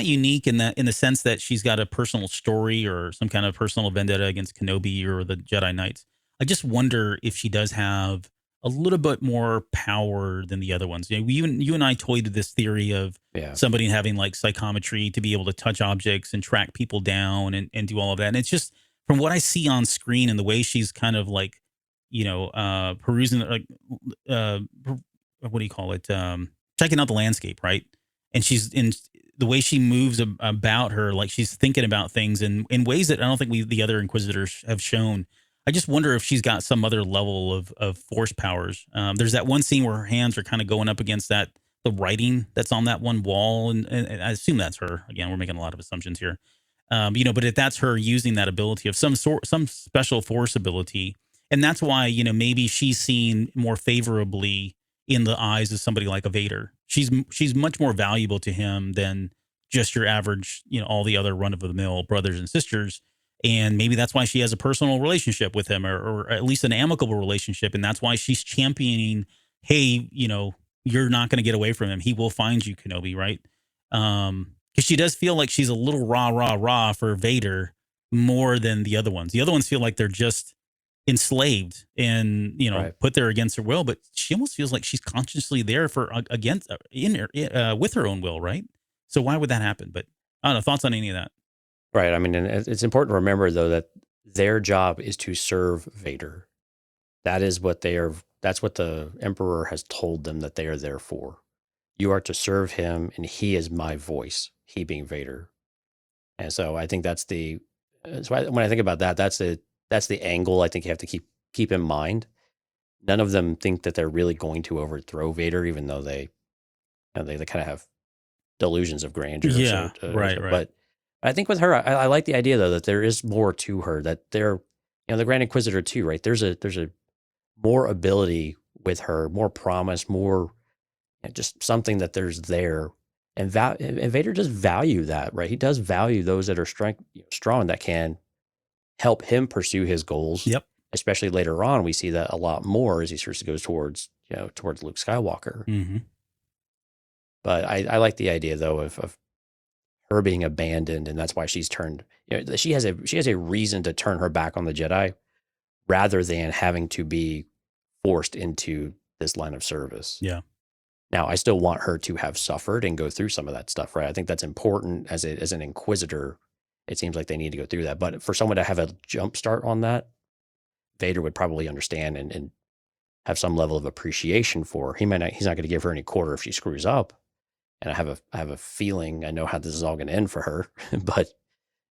Speaker 2: unique in the sense that she's got a personal story or some kind of personal vendetta against Kenobi or the Jedi Knights. I just wonder if she does have a little bit more power than the other ones. You and I toyed with this theory of somebody having like psychometry to be able to touch objects and track people down and do all of that. And it's just, from what I see on screen and the way she's kind of like, perusing, like, what do you call it? Checking out the landscape, right? And she's in the way she moves about her, like she's thinking about things in ways that I don't think the other Inquisitors have shown. I just wonder if she's got some other level of force powers. There's that one scene where her hands are kind of going up against the writing that's on that one wall. And I assume that's her. Again, we're making a lot of assumptions here. But if that's her using that ability of some special force ability, and that's why, maybe she's seen more favorably in the eyes of somebody like a Vader. She's much more valuable to him than just your average, all the other run of the mill brothers and sisters. And maybe that's why she has a personal relationship with him, or at least an amicable relationship. And that's why she's championing, hey, you're not going to get away from him. He will find you, Kenobi, right? Because she does feel like she's a little rah for Vader more than the other ones. The other ones feel like they're just enslaved and, put there against her will. But she almost feels like she's consciously there with her own will, right? So why would that happen? But I don't know, thoughts on any of that?
Speaker 3: Right. I mean, and it's important to remember, though, that their job is to serve Vader. That's what the Emperor has told them that they are there for. You are to serve him, and he is my voice, he being Vader. And so I think when I think about that, that's the angle I think you have to keep in mind. None of them think that they're really going to overthrow Vader, even though they kind of have delusions of grandeur.
Speaker 2: Yeah, right.
Speaker 3: But I think with her, I like the idea, though, that there is more to her, that they're, the Grand Inquisitor too, right? There's a more ability with her, more promise, more just something that there's there. And Vader does value that, right? He does value those that are strong, that can help him pursue his goals.
Speaker 2: Yep.
Speaker 3: Especially later on, we see that a lot more as he starts to go towards Luke Skywalker.
Speaker 2: Mm-hmm.
Speaker 3: But I like the idea, though, of her being abandoned, and that's why she's turned. She has a reason to turn her back on the Jedi, rather than having to be forced into this line of service.
Speaker 2: Yeah.
Speaker 3: Now, I still want her to have suffered and go through some of that stuff, right? I think that's important as an Inquisitor. It seems like they need to go through that. But for someone to have a jump start on that, Vader would probably understand and have some level of appreciation for her. He's not going to give her any quarter if she screws up. And I have a feeling I know how this is all going to end for her. But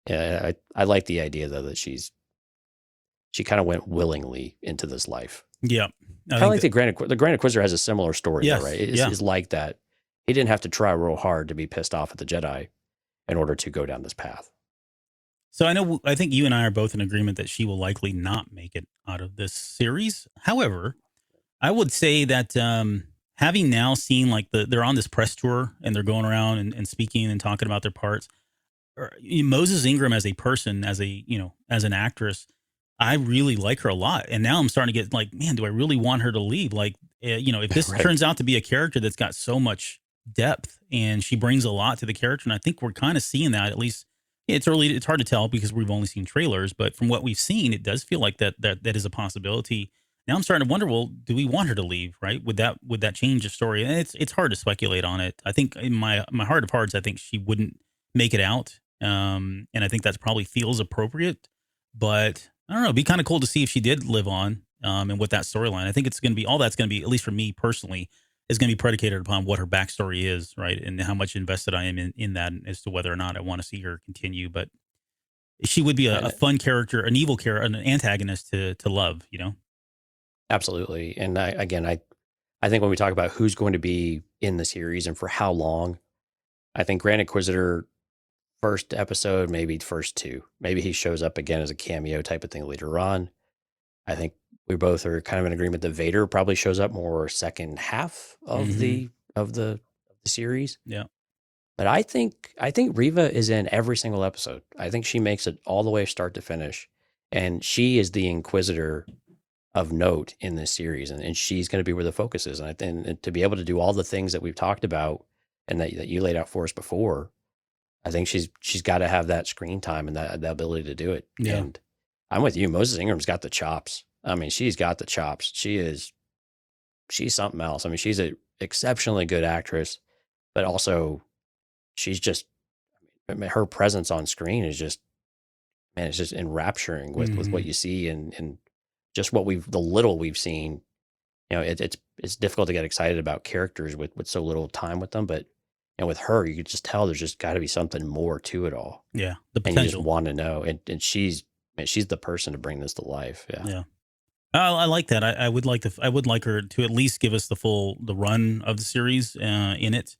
Speaker 3: I like the idea, though, that she kind of went willingly into this life.
Speaker 2: Yeah.
Speaker 3: Kind of like the Grand Inquisitor has a similar story,
Speaker 2: yes,
Speaker 3: though, right? It's like that. He didn't have to try real hard to be pissed off at the Jedi in order to go down this path.
Speaker 2: So I think you and I are both in agreement that she will likely not make it out of this series. However, I would say that having now seen they're on this press tour and they're going around and speaking and talking about their parts, Moses Ingram as a person, as an actress, I really like her a lot. And now I'm starting to get like, man, do I really want her to leave? Like, if this
Speaker 3: Right.
Speaker 2: turns out to be a character that's got so much depth and she brings a lot to the character, and I think we're kind of seeing that, at least. It's early. It's hard to tell because we've only seen trailers, but from what we've seen, it does feel like that is a possibility. Now I'm starting to wonder, well, do we want her to leave? Right? Would that change the story? And it's hard to speculate on it. I think in my heart of hearts, I think she wouldn't make it out, and I think that probably feels appropriate. But I don't know. It'd be kind of cool to see if she did live on. and what that storyline. I think it's going to be all that's going to be, at least for me personally, is going to be predicated upon what her backstory is, right, and how much invested I am in that as to whether or not I want to see her continue. But she would be a fun character, an evil character, an antagonist to love, you know.
Speaker 3: Absolutely. And I think when we talk about who's going to be in the series and for how long, I think Grand Inquisitor first episode, maybe first two, maybe he shows up again as a cameo type of thing later on. I think we both are kind of in agreement that Vader probably shows up more second half of the series.
Speaker 2: Yeah.
Speaker 3: But I think Reva is in every single episode. I think she makes it all the way start to finish. And she is the Inquisitor of note in this series. And she's going to be where the focus is. And to be able to do all the things that we've talked about and that you laid out for us before, I think she's got to have that screen time and that the ability to do it.
Speaker 2: Yeah.
Speaker 3: And I'm with you. Moses Ingram's got the chops. I mean, she's got the chops. She's something else. I mean, she's an exceptionally good actress, but also she's just, I mean, her presence on screen is just, man, it's just enrapturing with what you see and just the little we've seen. You know, it's difficult to get excited about characters with so little time with them, but with her, you could just tell there's just got to be something more to it all.
Speaker 2: Yeah, the potential.
Speaker 3: And you just want to know, and she's the person to bring this to life.
Speaker 2: Yeah. I like that. I would like her to at least give us the run of the series in it,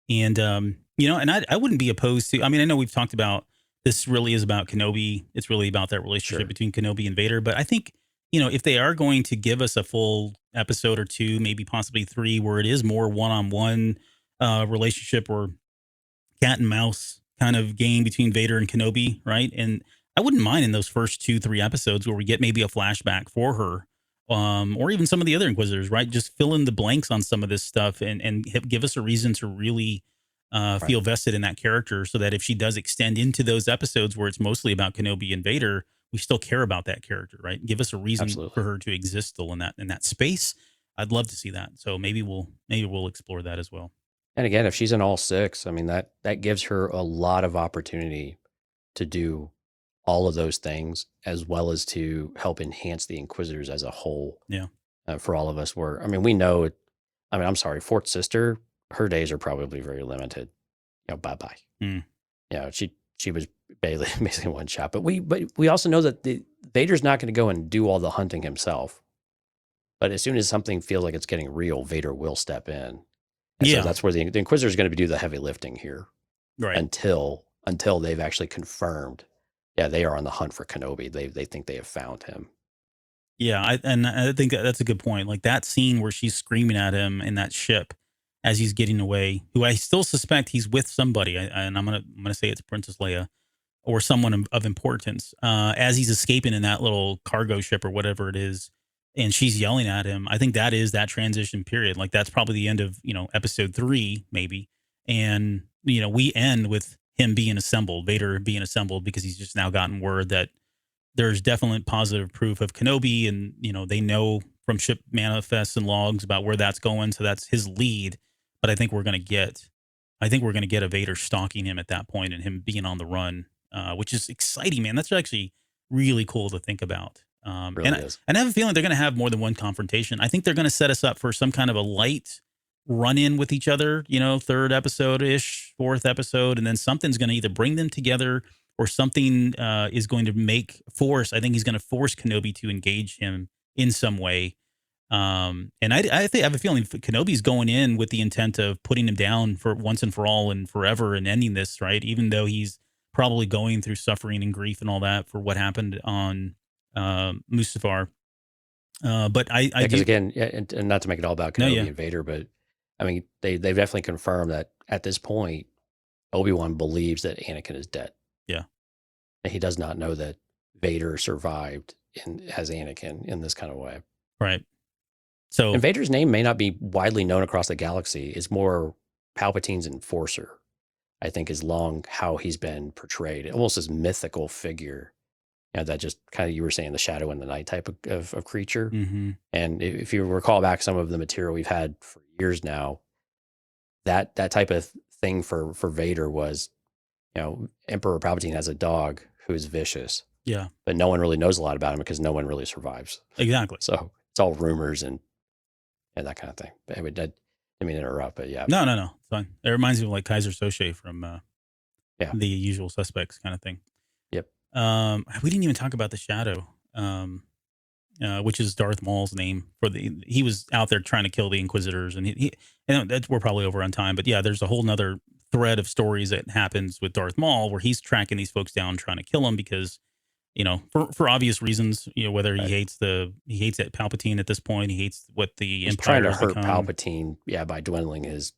Speaker 2: and and I wouldn't be opposed to. I mean, I know we've talked about this really is about Kenobi. It's really about that relationship between Kenobi and Vader. But I think if they are going to give us a full episode or two, maybe possibly three, where it is more one-on-one relationship or cat and mouse kind of game between Vader and Kenobi, right? And I wouldn't mind in those first 2-3 episodes where we get maybe a flashback for her, or even some of the other Inquisitors, right? Just fill in the blanks on some of this stuff and give us a reason to really feel vested in that character, so that if she does extend into those episodes where it's mostly about Kenobi and Vader, we still care about that character, right? Give us a reason for her to exist still in that space. I'd love to see that. So maybe we'll explore that as well.
Speaker 3: And again, if she's in all 6, I mean, that gives her a lot of opportunity to do all of those things, as well as to help enhance the Inquisitors as a whole.
Speaker 2: Yeah.
Speaker 3: For all of us, we know it. I mean, I'm sorry, Fourth Sister, her days are probably very limited. Bye-bye. She was basically one shot. But we also know that Vader's not going to go and do all the hunting himself. But as soon as something feels like it's getting real, Vader will step in. And so that's where the Inquisitor is going to do the heavy lifting here,
Speaker 2: right?
Speaker 3: Until they've actually confirmed, they are on the hunt for Kenobi. They think they have found him.
Speaker 2: Yeah, I think that's a good point. Like that scene where she's screaming at him in that ship as he's getting away, who I still suspect he's with somebody, and I'm gonna say it's Princess Leia or someone of importance, as he's escaping in that little cargo ship or whatever it is. And she's yelling at him. I think that is that transition period. Like that's probably the end of, episode 3, maybe. And, we end with him being assembled, Vader being assembled, because he's just now gotten word that there's definite positive proof of Kenobi. And, they know from ship manifests and logs about where that's going. So that's his lead. But I think we're going to get a Vader stalking him at that point and him being on the run, which is exciting, man. That's actually really cool to think about.
Speaker 3: Really is.
Speaker 2: And I have a feeling they're going to have more than one confrontation. I think they're going to set us up for some kind of a light run-in with each other, 3rd episode-ish, 4th episode, and then something's going to either bring them together or something is going to I think he's going to force Kenobi to engage him in some way. And I have a feeling Kenobi's going in with the intent of putting him down for once and for all and forever and ending this, right? Even though he's probably going through suffering and grief and all that for what happened on Mustafar. But I
Speaker 3: because again, and not to make it all about Kenobi and Vader, but I mean, they've definitely confirmed that at this point, Obi-Wan believes that Anakin is dead.
Speaker 2: Yeah.
Speaker 3: And he does not know that Vader survived as Anakin in this kind of way.
Speaker 2: Right. So,
Speaker 3: and Vader's name may not be widely known across the galaxy. It's more Palpatine's enforcer, I think, is how he's been portrayed, almost this mythical figure. That just kind of, you were saying, the shadow in the night type of creature.
Speaker 2: Mm-hmm.
Speaker 3: And if you recall back some of the material we've had for years now, that type of thing for Vader was, Emperor Palpatine has a dog who is vicious,
Speaker 2: Yeah.
Speaker 3: But no one really knows a lot about him because no one really survives.
Speaker 2: Exactly.
Speaker 3: So it's all rumors and that kind of thing. But anyway, I didn't mean to interrupt, but yeah.
Speaker 2: No. It's fine. It reminds me of like Kaiser Soche from The Usual Suspects kind of thing.
Speaker 3: Yep.
Speaker 2: We didn't even talk about the Shadow, which is Darth Maul's name he was out there trying to kill the Inquisitors, and we're probably over on time, but yeah, there's a whole nother thread of stories that happens with Darth Maul where he's tracking these folks down, trying to kill them because, for obvious reasons, whether he hates that Palpatine at this point, he hates what the Empire
Speaker 3: trying to hurt
Speaker 2: become.
Speaker 3: Palpatine, by dwindling his,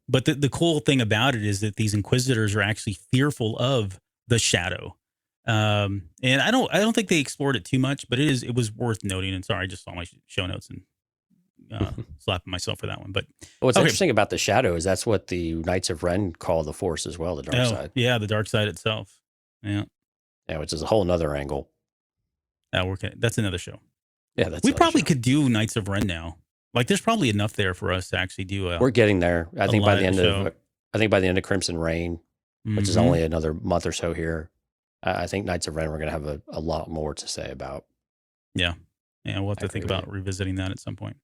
Speaker 2: But the cool thing about it is that these Inquisitors are actually fearful of the Shadow. And I don't think they explored it too much, but it was worth noting. And sorry, I just saw my show notes and slapping myself for that one. But
Speaker 3: what's interesting about the Shadow is that's what the Knights of Ren call the Force as well, the dark side.
Speaker 2: Yeah, the dark side itself. Yeah,
Speaker 3: which is a whole nother angle.
Speaker 2: That's another show.
Speaker 3: Yeah,
Speaker 2: we probably could do Knights of Ren now. Like, there's probably enough there for us to actually do
Speaker 3: We're getting there. I think by the end of Crimson Reign, which is only another month or so here, I think Knights of Ren we're going to have a lot more to say about.
Speaker 2: Yeah, we'll have to think about revisiting that at some point.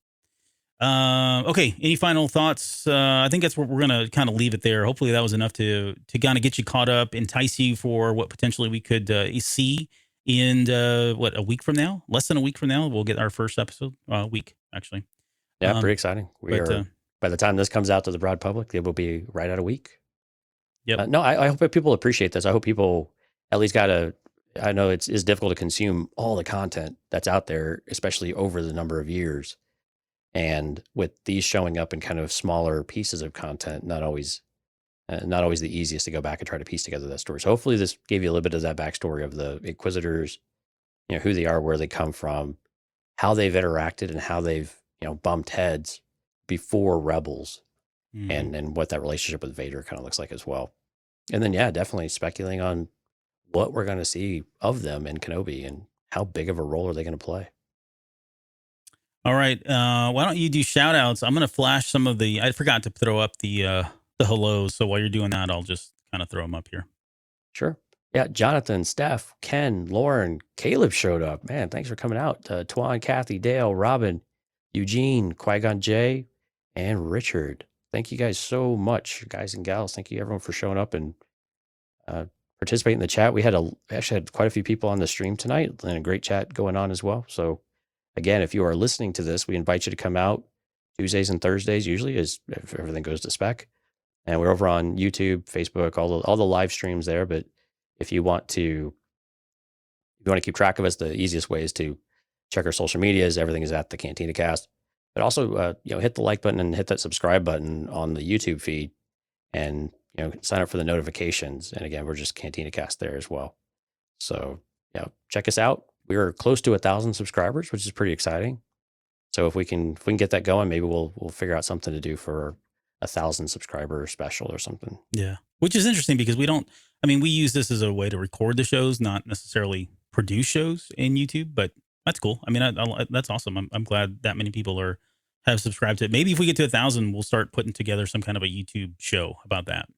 Speaker 2: Okay, any final thoughts? I think that's where we're going to kind of leave it there. Hopefully that was enough to kind of get you caught up, entice you for what potentially we could see in a week from now? Less than a week from now, we'll get our first episode. Week, actually.
Speaker 3: Yeah, pretty exciting. By the time this comes out to the broad public, it will be right at a week.
Speaker 2: Yep.
Speaker 3: No, I hope that people appreciate this. I hope people at least I know it's difficult to consume all the content that's out there, especially over the number of years. And with these showing up in kind of smaller pieces of content, not always the easiest to go back and try to piece together that story. So hopefully this gave you a little bit of that backstory of the Inquisitors, who they are, where they come from, how they've interacted and how they've, bumped heads before Rebels, and what that relationship with Vader kind of looks like as well. And then, definitely speculating on what we're going to see of them in Kenobi and how big of a role are they going to play.
Speaker 2: All right. Why don't you do shout outs? I'm going to flash some of I forgot to throw up the hellos. So while you're doing that, I'll just kind of throw them up here.
Speaker 3: Sure. Yeah. Jonathan, Steph, Ken, Lauren, Caleb showed up. Man, thanks for coming out. Twan, Kathy, Dale, Robin, Eugene, Qui-Gon J, and Richard. Thank you guys so much, guys and gals. Thank you everyone for showing up and participating in the chat. We actually had quite a few people on the stream tonight and a great chat going on as well. So again, if you are listening to this, we invite you to come out Tuesdays and Thursdays, usually, if everything goes to spec. And we're over on YouTube, Facebook, all the live streams there. But if you want to keep track of us, the easiest way is to check our social medias. Everything is at the Cantina Cast. But also, hit the like button and hit that subscribe button on the YouTube feed, and sign up for the notifications. And again, we're just Cantina Cast there as well. So check us out. We are close to 1,000 subscribers, which is pretty exciting. So if we can get that going, maybe we'll figure out something to do for 1,000 subscriber special or something.
Speaker 2: Yeah, which is interesting because we use this as a way to record the shows, not necessarily produce shows in YouTube. But that's cool. I mean, that's awesome. I'm glad that many people have subscribed to it. Maybe if we get to 1,000, we'll start putting together some kind of a YouTube show about that.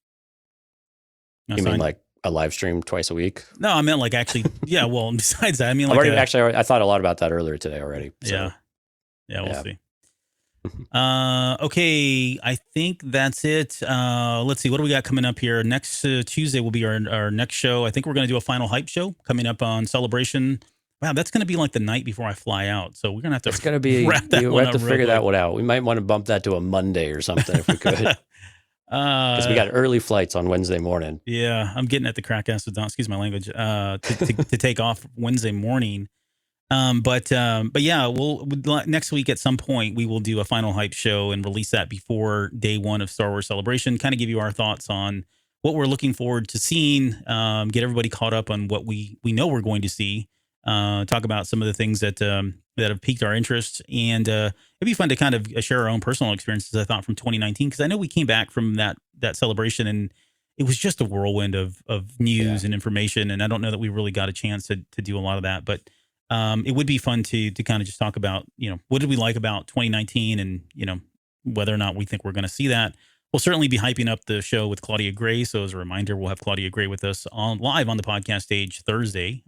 Speaker 3: You mean like a live stream twice a week?
Speaker 2: No, I meant like actually, yeah. Well, besides that, I mean,
Speaker 3: I thought a lot about that earlier today already. So.
Speaker 2: Yeah, we'll see. Okay, I think that's it. Let's see, what do we got coming up here? Next Tuesday will be our next show. I think we're going to do a final hype show coming up on Celebration. Wow, that's going to be like the night before I fly out. So we're going to have to. It's
Speaker 3: going to be. We have to figure that one out. We might want to bump that to a Monday or something if we could. Because we got early flights on Wednesday morning.
Speaker 2: Yeah, I'm getting at the crack ass of dawn. Excuse my language. To take off Wednesday morning. But yeah, we'll next week at some point we will do a final hype show and release that before day one of Star Wars Celebration. Kind of give you our thoughts on what we're looking forward to seeing. Get everybody caught up on what we know we're going to see. Talk about some of the things that have piqued our interest, and it'd be fun to kind of share our own personal experiences. I thought from 2019, because I know we came back from that celebration and it was just a whirlwind of news and information, and I don't know that we really got a chance to do a lot of that, but it would be fun to kind of just talk about, what did we like about 2019 and, whether or not we think we're going to see that. We'll certainly be hyping up the show with Claudia Gray. So as a reminder, we'll have Claudia Gray with us live on the podcast stage Thursday.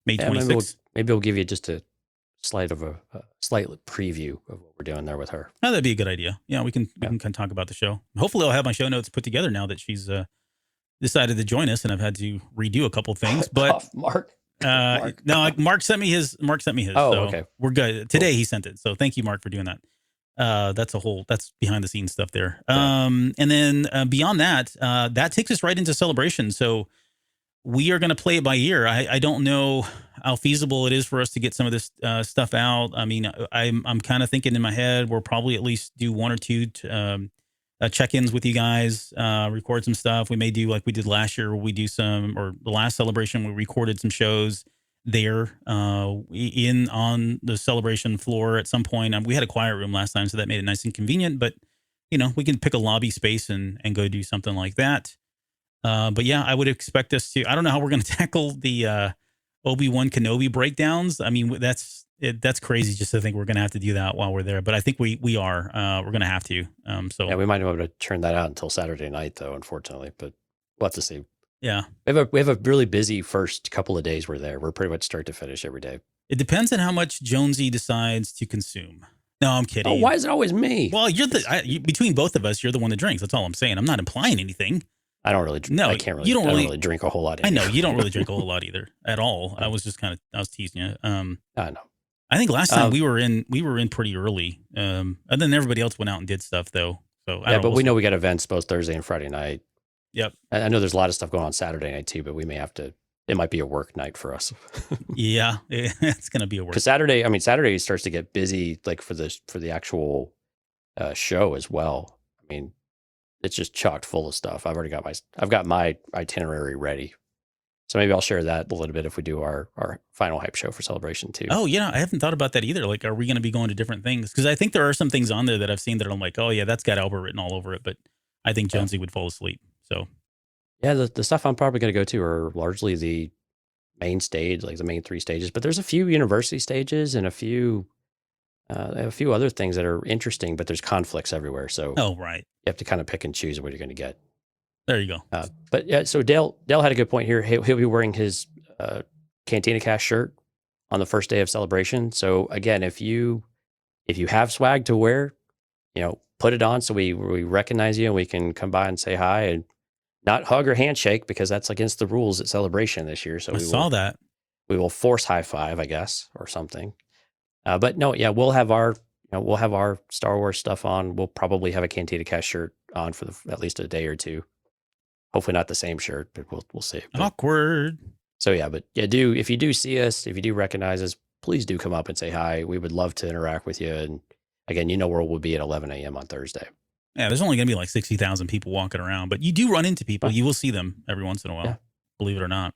Speaker 2: May 26th.
Speaker 3: Maybe we'll give you just a slight preview of what we're doing there with her.
Speaker 2: Oh, that'd be a good idea. Yeah, we can kind of talk about the show. Hopefully, I'll have my show notes put together now that she's decided to join us, and I've had to redo a couple things. But
Speaker 3: Mark.
Speaker 2: No, Mark sent me his. Oh, so
Speaker 3: okay.
Speaker 2: We're good. Today he sent it. So thank you, Mark, for doing that. That's behind the scenes stuff there. Yeah. And then beyond that, that takes us right into Celebration. So we are going to play it by ear. I don't know how feasible it is for us to get some of this stuff out. I mean, I'm kind of thinking in my head, we'll probably at least do one or two check-ins with you guys, record some stuff. We may do like we did last year, where we do or the last Celebration, we recorded some shows there in on the Celebration floor at some point. We had a quiet room last time, so that made it nice and convenient, but we can pick a lobby space and go do something like that. But yeah, I would expect us to, I don't know how we're going to tackle the Obi-Wan Kenobi breakdowns. I mean, that's crazy just to think we're going to have to do that while we're there. But I think we are. We're going to have to. So
Speaker 3: yeah, we might not be able to turn that out until Saturday night, though, unfortunately. But we'll have to see.
Speaker 2: Yeah.
Speaker 3: We have a really busy first couple of days we're there. We're pretty much start to finish every day.
Speaker 2: It depends on how much Jonesy decides to consume. No, I'm kidding.
Speaker 3: Oh, why is it always me?
Speaker 2: Well, between both of us, you're the one that drinks. That's all I'm saying. I'm not implying anything.
Speaker 3: I don't really. No, I can't really. I don't really drink a whole lot.
Speaker 2: Either. I know you don't really drink a whole lot either at all. I was just I was teasing you.
Speaker 3: I know.
Speaker 2: I think last time we were in pretty early. And then everybody else went out and did stuff though. So
Speaker 3: but we know we got events both Thursday and Friday night.
Speaker 2: Yep.
Speaker 3: I know there's a lot of stuff going on Saturday night too, but we may have to. It might be a work night for us.
Speaker 2: Yeah, it's gonna be a work.
Speaker 3: Because Saturday starts to get busy, like for the actual show as well. I mean, it's just chocked full of stuff. I've got my itinerary ready. So maybe I'll share that a little bit if we do our final hype show for Celebration too.
Speaker 2: Oh yeah, I haven't thought about that either. Like, are we going to be going to different things? Because I think there are some things on there that I've seen that I'm like, oh yeah, that's got Albert written all over it. But I think Jonesy would fall asleep. So
Speaker 3: yeah, the stuff I'm probably going to go to are largely the main stage, like the main 3 stages. But there's a few university stages and a few other things that are interesting, but there's conflicts everywhere. So
Speaker 2: right,
Speaker 3: you have to kind of pick and choose what you're going to get.
Speaker 2: There you go.
Speaker 3: But yeah, so Dale had a good point here. He'll be wearing his Cantina Cast shirt on the first day of Celebration. So again, if you have swag to wear, put it on so we recognize you and we can come by and say hi and not hug or handshake because that's against the rules at Celebration this year. So
Speaker 2: I saw that.
Speaker 3: We will force high five, I guess, or something. But no, yeah, we'll have our Star Wars stuff on. We'll probably have a Cantina Cast shirt on for at least a day or two. Hopefully not the same shirt, but we'll see. But,
Speaker 2: awkward.
Speaker 3: So yeah, but yeah, if you do see us, if you do recognize us, please do come up and say hi. We would love to interact with you. And again, where we'll be at 11 a.m. on Thursday.
Speaker 2: Yeah, there's only going to be like 60,000 people walking around, but you do run into people. You will see them every once in a while, believe it or not.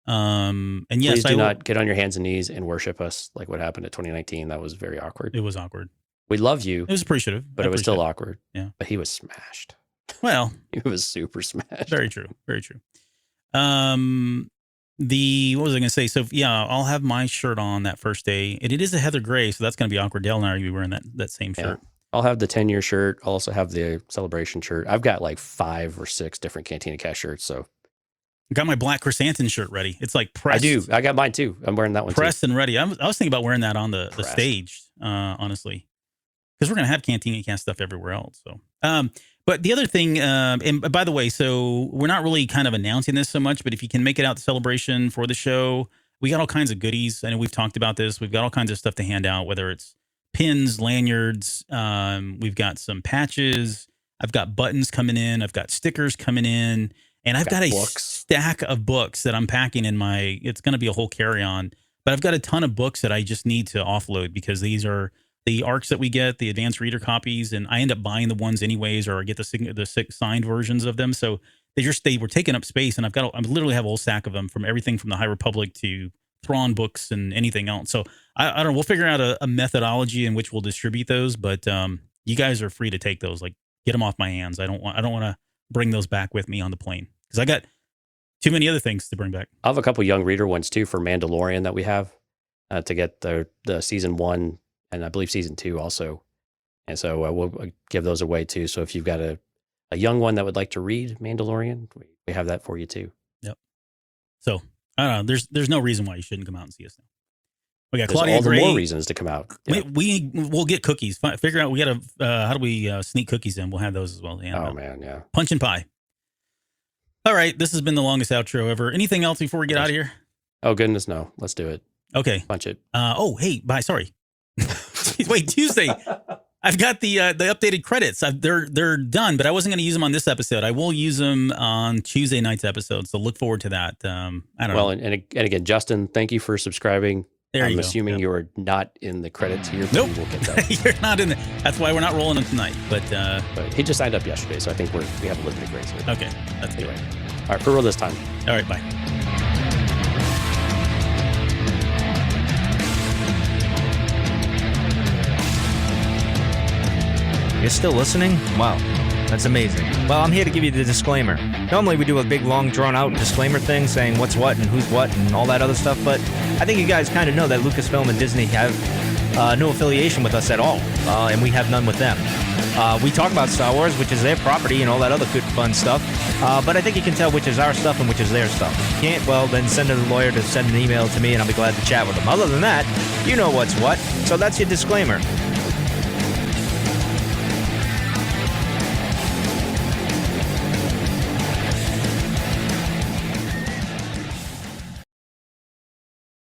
Speaker 2: And yes,
Speaker 3: please do not get on your hands and knees and worship us like what happened at 2019. That was very awkward.
Speaker 2: It was awkward.
Speaker 3: We love you.
Speaker 2: It was appreciative,
Speaker 3: but it was still awkward.
Speaker 2: Yeah,
Speaker 3: but he was smashed.
Speaker 2: Well,
Speaker 3: he was super smashed.
Speaker 2: Very true. Very true. What was I going to say? So yeah, I'll have my shirt on that first day. And it is a heather gray, so that's going to be awkward. Dale and I will be wearing that same shirt.
Speaker 3: I'll have the 10-year shirt. I'll also have the Celebration shirt. I've got like 5 or 6 different Cantina Cast shirts. So
Speaker 2: I got my black chrysanthemum shirt ready. It's like pressed.
Speaker 3: I do. I got mine too. I'm wearing that one
Speaker 2: pressed and ready. I was thinking about wearing that on the stage, honestly, because we're going to have Cantina Cast stuff everywhere else. So, but the other thing, and by the way, so we're not really kind of announcing this so much, but if you can make it out to Celebration for the show, we got all kinds of goodies. I know we've talked about this. We've got all kinds of stuff to hand out, whether it's pins, lanyards. We've got some patches. I've got buttons coming in. I've got stickers coming in. And I've got a stack of books that I'm packing in it's going to be a whole carry-on. But I've got a ton of books that I just need to offload because these are the ARCs that we get, the advanced reader copies, and I end up buying the ones anyways, or I get the signed versions of them. So they were taking up space, and I literally have a whole stack of them from everything from the High Republic to Thrawn books and anything else. So I don't know. We'll figure out a methodology in which we'll distribute those, but you guys are free to take those. Like, get them off my hands. I don't want to bring those back with me on the plane because I got too many other things to bring back.
Speaker 3: I have a couple young reader ones too for Mandalorian that we have to get the season 1 and I believe season 2 also. And so we'll give those away too. So if you've got a young one that would like to read Mandalorian, we have that for you too.
Speaker 2: Yep. So, I don't know. There's no reason why you shouldn't come out and see us now. We got
Speaker 3: There's
Speaker 2: Claudia
Speaker 3: all
Speaker 2: Gray.
Speaker 3: the more reasons to come out. Yeah.
Speaker 2: We'll get cookies. Figure out we got to how do we sneak cookies in? We'll have those as well. Yeah,
Speaker 3: man, yeah.
Speaker 2: Punch and pie. All right, this has been the longest outro ever. Anything else before we get out of here?
Speaker 3: Oh goodness, no. Let's do it.
Speaker 2: Okay,
Speaker 3: punch it.
Speaker 2: Hey, bye. Sorry. Wait, Tuesday. I've got the updated credits. They're done, but I wasn't going to use them on this episode. I will use them on Tuesday night's episode. So look forward to that. I don't know.
Speaker 3: Well, and again, Justin, thank you for subscribing. I'm assuming you are not in the credits here.
Speaker 2: Nope.
Speaker 3: We'll get that.
Speaker 2: You're not in there. That's why we're not rolling them tonight. But
Speaker 3: he just signed up yesterday, so I think we have a limited grace here.
Speaker 2: Okay, that's good.
Speaker 3: Anyway, all right, for real this time.
Speaker 2: All right, bye.
Speaker 1: You're still listening? Wow, that's amazing. Well, I'm here to give you the disclaimer. Normally we do a big, long, drawn-out disclaimer thing saying what's what and who's what and all that other stuff, but I think you guys kind of know that Lucasfilm and Disney have no affiliation with us at all, and we have none with them. We talk about Star Wars, which is their property and all that other good, fun stuff, but I think you can tell which is our stuff and which is their stuff. If you can't, well, then send a lawyer to send an email to me, and I'll be glad to chat with them. Other than that, you know what's what, so that's your disclaimer.